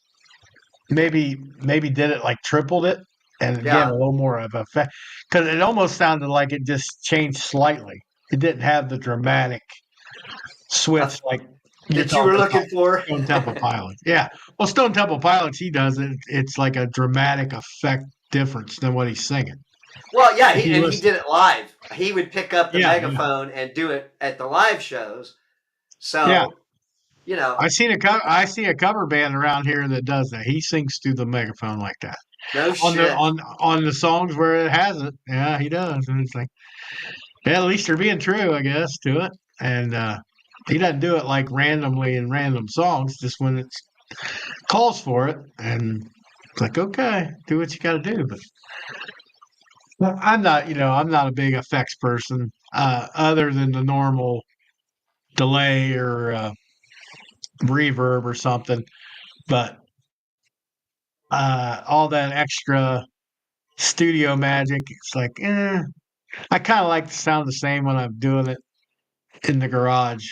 Maybe did it like tripled it, and again a Yeah. little more of a effect, because it almost sounded like it just changed slightly. It didn't have the dramatic Uh, switch like you're that you were talking about looking for. Stone Temple Pilots. Yeah, well, Stone Temple Pilots, he does it. It's like a dramatic effect difference than what he's singing. Well, yeah, If you he listen, did it live. He would pick up the yeah, yeah, megaphone and do it at the live shows. yeah. So, you know, I see a cover band around here that does that. He sings through the megaphone like that no on the shit. on the songs where it has it. Yeah, he does, and it's like, yeah, at least they're being true, I guess, to it. And he doesn't do it like randomly in random songs, just when it calls for it. And it's like, okay, do what you got to do. But well, I'm not a big effects person, other than the normal delay or reverb or something. But all that extra studio magic, it's like, I kind of like to sound the same when I'm doing it in the garage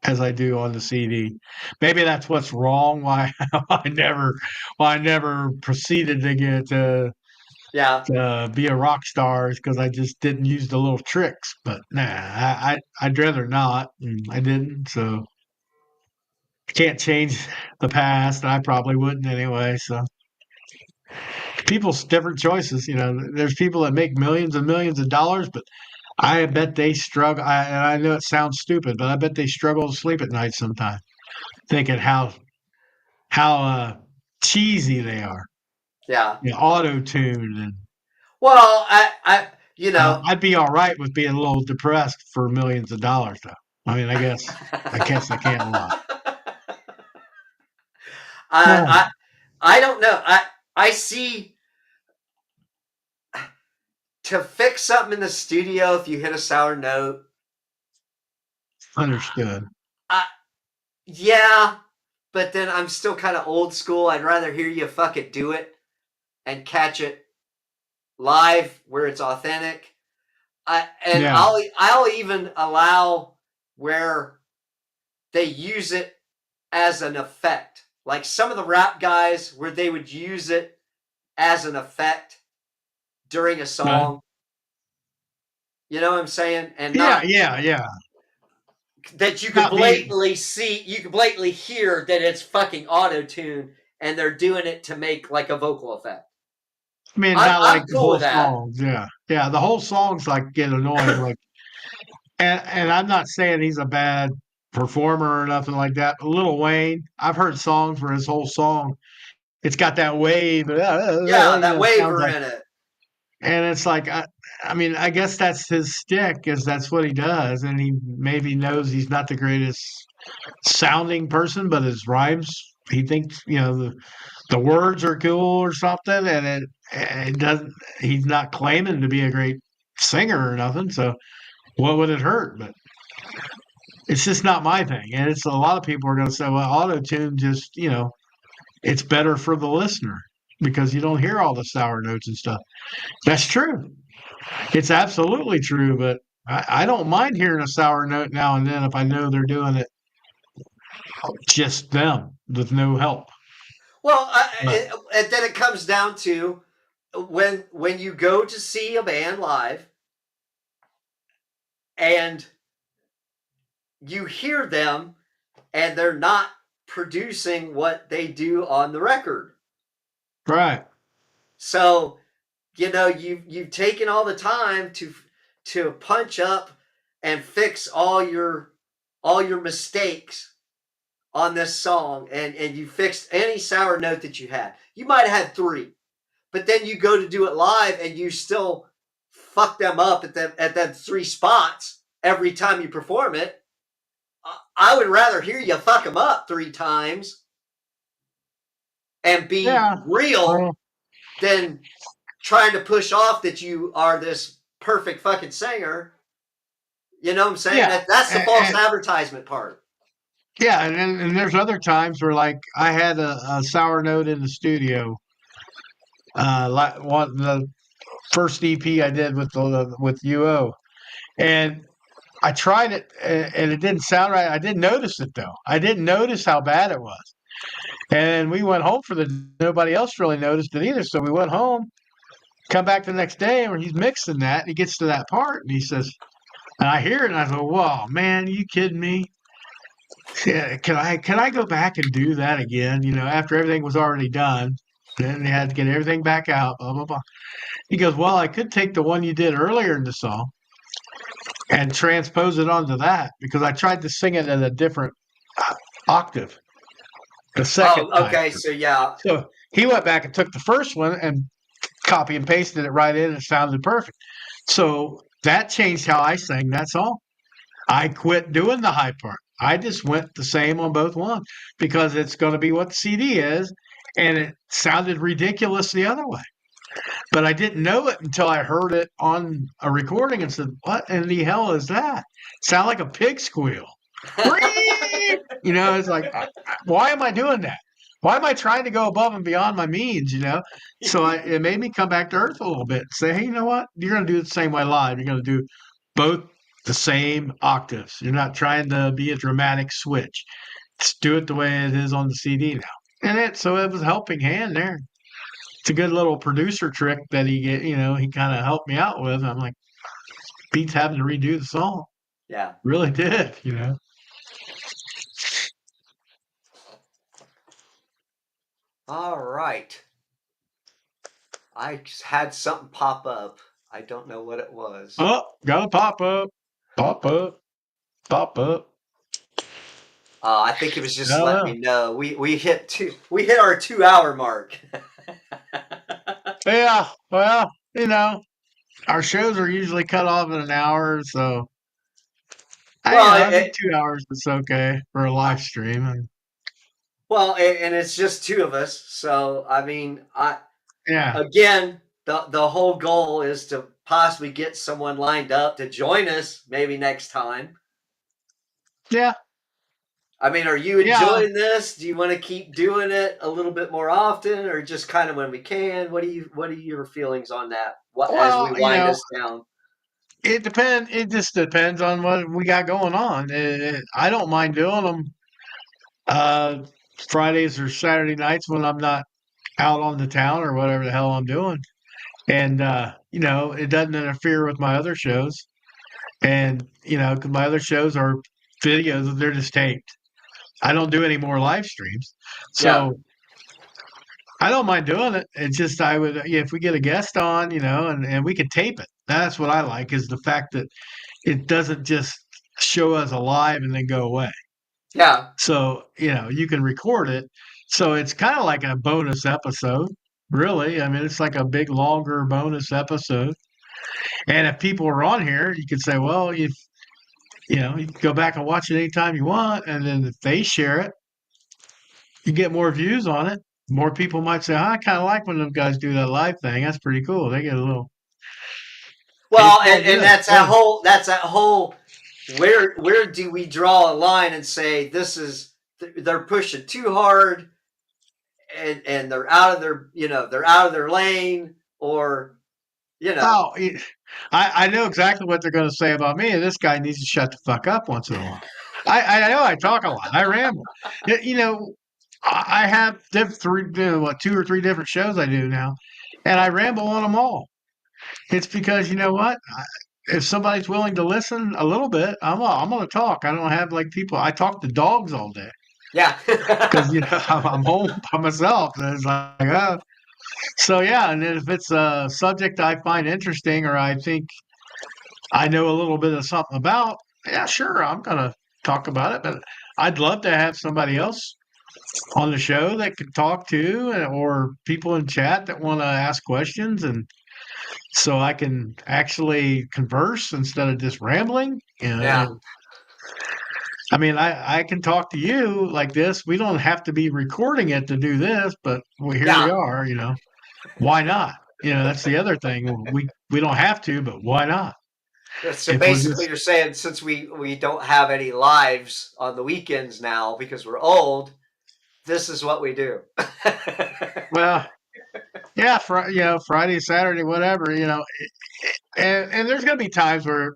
as I do on the CD. Maybe that's what's wrong. Why I never proceeded to get Yeah. to be a rock star because I just didn't use the little tricks. But nah, I'd rather not, and I didn't. So can't change the past. I probably wouldn't anyway. So people's different choices. There's people that make millions and millions of dollars, but I bet they struggle. And I know it sounds stupid, but I bet they struggle to sleep at night sometimes, thinking how cheesy they are, Yeah. auto tuned, and Well, I I'd be all right with being a little depressed for millions of dollars, though. I mean, I guess I can't lie. I Oh, I don't know. I see to fix something in the studio if you hit a sour note. understood. I, yeah, but then I'm still kind of old school. I'd rather hear you fucking do it and catch it live where it's authentic. And Yeah, I'll even allow where they use it as an effect. Like some of the rap guys where they would use it as an effect during a uh, song. You know what I'm saying? And yeah, not yeah, yeah. that you could Not be. blatantly see, you could blatantly hear that it's fucking auto tune and they're doing it to make like a vocal effect. I mean, not like I'm the cool whole with that. songs. Yeah, yeah. The whole songs like get annoying. Like, and I'm not saying he's a bad performer or nothing like that. But Lil Wayne, I've heard songs where his whole song, it's got that wave. Yeah, that It sounds waver like, in it. and it's like, I mean, I guess that's his stick, is that's what he does, and he maybe knows he's not the greatest sounding person, but his rhymes, he thinks, the words are cool or something, and it doesn't. He's not claiming to be a great singer or nothing, so what would it hurt? But it's just not my thing, and it's a lot of people are going to say, well, auto tune just, it's better for the listener because you don't hear all the sour notes and stuff. That's true. It's absolutely true, but I don't mind hearing a sour note now and then if I know they're doing it just them with no help. Well, But and then it comes down to when you go to see a band live and you hear them and they're not producing what they do on the record. right, So, you've taken all the time to punch up and fix all your mistakes on this song and you fixed any sour note that you had. You might have had 3, but then you go to do it live and you still fuck them up at them 3 spots every time you perform it. I would rather hear you fuck them up 3 times and be yeah. real Well, than trying to push off that you are this perfect fucking singer. You know what I'm saying? yeah, That's the false and, advertisement part. yeah, and there's other times where like I had a sour note in the studio. Like one the first EP I did with UO, and I tried it and it didn't sound right. I didn't notice it though. I didn't notice how bad it was. And we went home for the nobody else really noticed it either. So we went home, come back the next day, and he's mixing that. And he gets to that part, and he says, and I hear it, and I go, "Whoa, man, you kidding me? Yeah, can I go back and do that again? After everything was already done, then they had to get everything back out. Blah blah blah." He goes, "Well, I could take the one you did earlier in the song and transpose it onto that because I tried to sing it at a different octave the second Oh, time." okay. So yeah. So he went back and took the first one and copy and pasted it right in. And it sounded perfect. So that changed how I sang that song. I quit doing the high part. I just went the same on both ones because it's going to be what the CD is, and it sounded ridiculous the other way. But I didn't know it until I heard it on a recording and said, "What in the hell is that? Sound like a pig squeal." It's like, why am I doing that? Why am I trying to go above and beyond my means? So it made me come back to earth a little bit and say, hey, you know what? You're going to do it the same way live. You're going to do both the same octaves. You're not trying to be a dramatic switch. Just do it the way it is on the CD now. So it was a helping hand there. it's a good little producer trick that he kind of helped me out with. I'm like, Pete's having to redo the song. Yeah. Really did, All right. I just had something pop up. I don't know what it was. Oh, got a pop up, pop up, pop up. I think it was I just don't letting know. me know we hit our 2 hour mark. Yeah, well, our shows are usually cut off in an hour, so Well, I think 2 hours is okay for a live stream. And and it's just two of us. So I mean, I yeah, again, the whole goal is to possibly get someone lined up to join us maybe next time. yeah, I mean, are you yeah. enjoying this? Do you want to keep doing it a little bit more often, or just kind of when we can? What are your feelings on that? What as we Well, wind us down? it depends. It just depends on what we got going on. I don't mind doing them uh, Fridays or Saturday nights when I'm not out on the town or whatever the hell I'm doing. And it doesn't interfere with my other shows. And 'cause my other shows are videos; they're just taped. I don't do any more live streams, Yeah, so I don't mind doing it. It's just I would, yeah, if we get a guest on, and we can tape it. That's what I like is the fact that it doesn't just show us alive and then go away. yeah, So, you can record it. So it's kind of like a bonus episode, really. I mean, it's like a big, longer bonus episode. And if people are on here, you could say, well, you can go back and watch it anytime you want. And then if they share it, you get more views on it. More people might say, I kind of like when those guys do that live thing. That's pretty cool. They get a little, it's well, all and good. Yeah. that's that whole where do we draw a line and say this is they're pushing too hard and they're out of their they're out of their lane or you know Oh, I know exactly what they're going to say about me. This guy needs to shut the fuck up once in a while. I know I talk a lot. I ramble. I have two or three different shows I do now, and I ramble on them all. It's because you know what? If somebody's willing to listen a little bit, I'm going to talk. I don't have like people. I talk to dogs all day yeah because I'm home by myself. And it's like, so yeah. And then if it's a subject I find interesting or I think I know a little bit of something about, yeah, sure, I'm gonna talk about it. But I'd love to have somebody else on the show that could talk to, or people in chat that want to ask questions, and so I can actually converse instead of just rambling. yeah I mean, I can talk to you like this. We don't have to be recording it to do this, but here we yeah. are. Why not? That's the other thing. We don't have to, but why not? So If we're basically, just you're saying since we don't have any lives on the weekends now because we're old, this is what we do. well, yeah, Friday, Saturday, whatever, and there's going to be times where,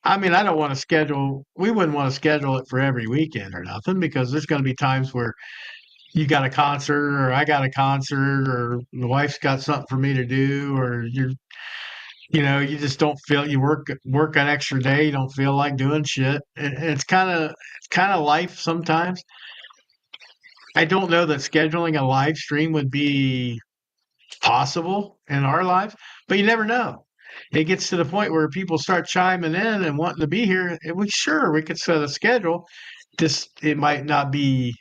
I mean, I don't want to schedule, we wouldn't want to schedule it for every weekend or nothing because there's going to be times where you got a concert or I got a concert or the wife's got something for me to do or you just don't feel you work an extra day, you don't feel like doing shit. It's kind of life sometimes. I don't know that scheduling a live stream would be possible in our lives, but you never know. It gets to the point where people start chiming in and wanting to be here. And we could set a schedule. It might not be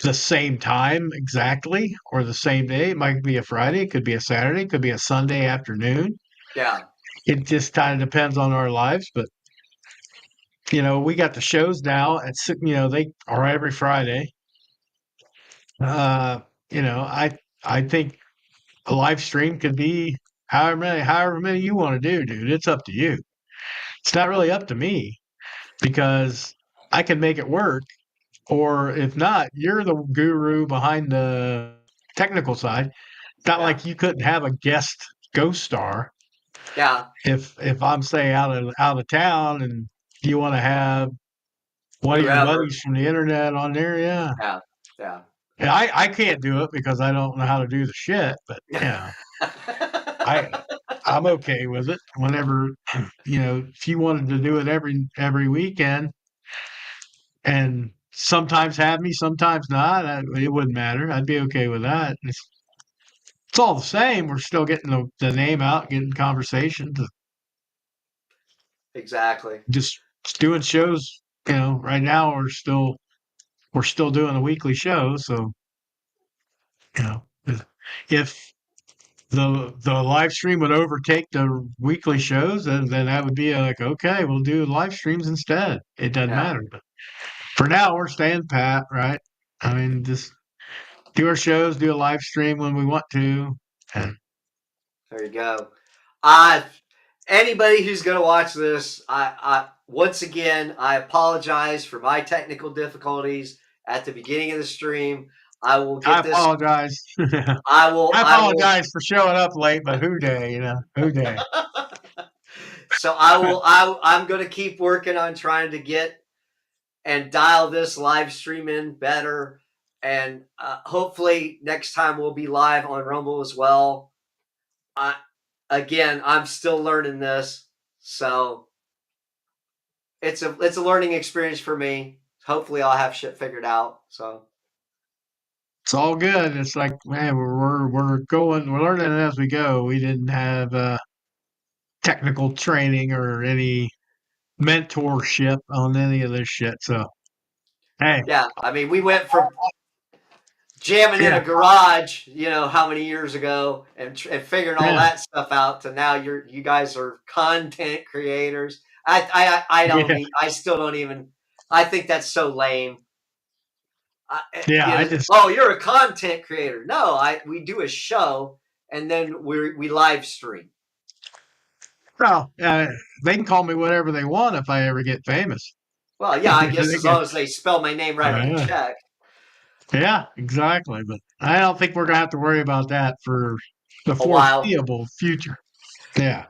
the same time exactly or the same day. It might be a Friday, it could be a Saturday, it could be a Sunday afternoon. Yeah, It just kind of depends on our lives. But we got the shows now they are every Friday. Uh, I think a live stream could be however many you want to do, dude. It's up to you. It's not really up to me because I can make it work. Or if not, you're the guru behind the technical side. It's not yeah, like you couldn't have a guest ghost star yeah. if I'm say out of town and you want to have one of your Whoever. buddies from the internet on there, yeah. Yeah, yeah. I can't do it because I don't know how to do the shit. But yeah, I I'm okay with it. Whenever if you wanted to do it every weekend, and sometimes have me, sometimes not, it wouldn't matter. I'd be okay with that. It's all the same. We're still getting the name out, getting conversations, Exactly. just doing shows. Right now we're still doing a weekly show. So you know, if the live stream would overtake the weekly shows, then that would be like, okay, we'll do live streams instead. It doesn't Yeah. matter. But for now, we're staying pat, right? I mean, just do our shows, do a live stream when we want to. And There you go. Uh, Anybody who's going to watch this, I once again, I apologize for my technical difficulties at the beginning of the stream. I will I get this. apologize. I I will. apologize for showing up late, but who day, who day. So I'm going to keep working on trying to get and dial this live stream in better. And hopefully next time we'll be live on Rumble as well. I Again, I'm still learning this, so it's a learning experience for me. Hopefully, I'll have shit figured out. So It's all good. It's like, man, we're learning as we go. We didn't have technical training or any mentorship on any of this shit. So hey, yeah, I mean, we went from jamming in yeah, a garage, how many years ago, and figuring all yeah, that stuff out to now you guys are content creators. I don't yeah, need. I still don't even. I think that's so lame. yeah. I just Oh, you're a content creator. No, we do a show and then we live stream. well, they can call me whatever they want if I ever get famous. Well, yeah, I guess They as can- long as they spell my name right on the yeah, check. yeah, exactly. But I don't think we're gonna have to worry about that for the A while. foreseeable future. Yeah.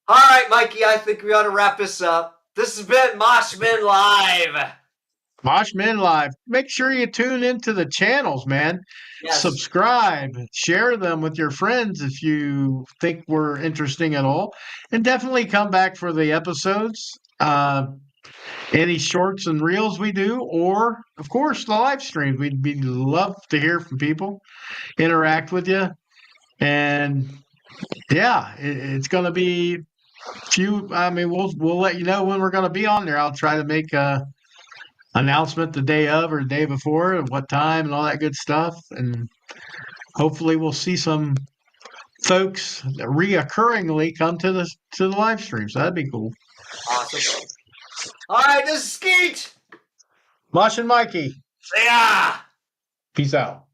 All right, Mikey, I think we ought to wrap this up. This has been Moshmen Live. Moshmen Live. Make sure you tune into the channels, man. Yes. Subscribe, share them with your friends if you think we're interesting at all, and definitely come back for the episodes. Any shorts and reels we do, or of course the live streams. We'd love to hear from people, interact with you, and yeah, it's going to be few. I mean, we'll let you know when we're going to be on there. I'll try to make a announcement the day of or the day before and what time and all that good stuff. And hopefully we'll see some folks reoccurringly come to the live stream. So that'd be cool. Awesome. All right, this is Skeet. Mosh and Mikey, Yeah. peace out.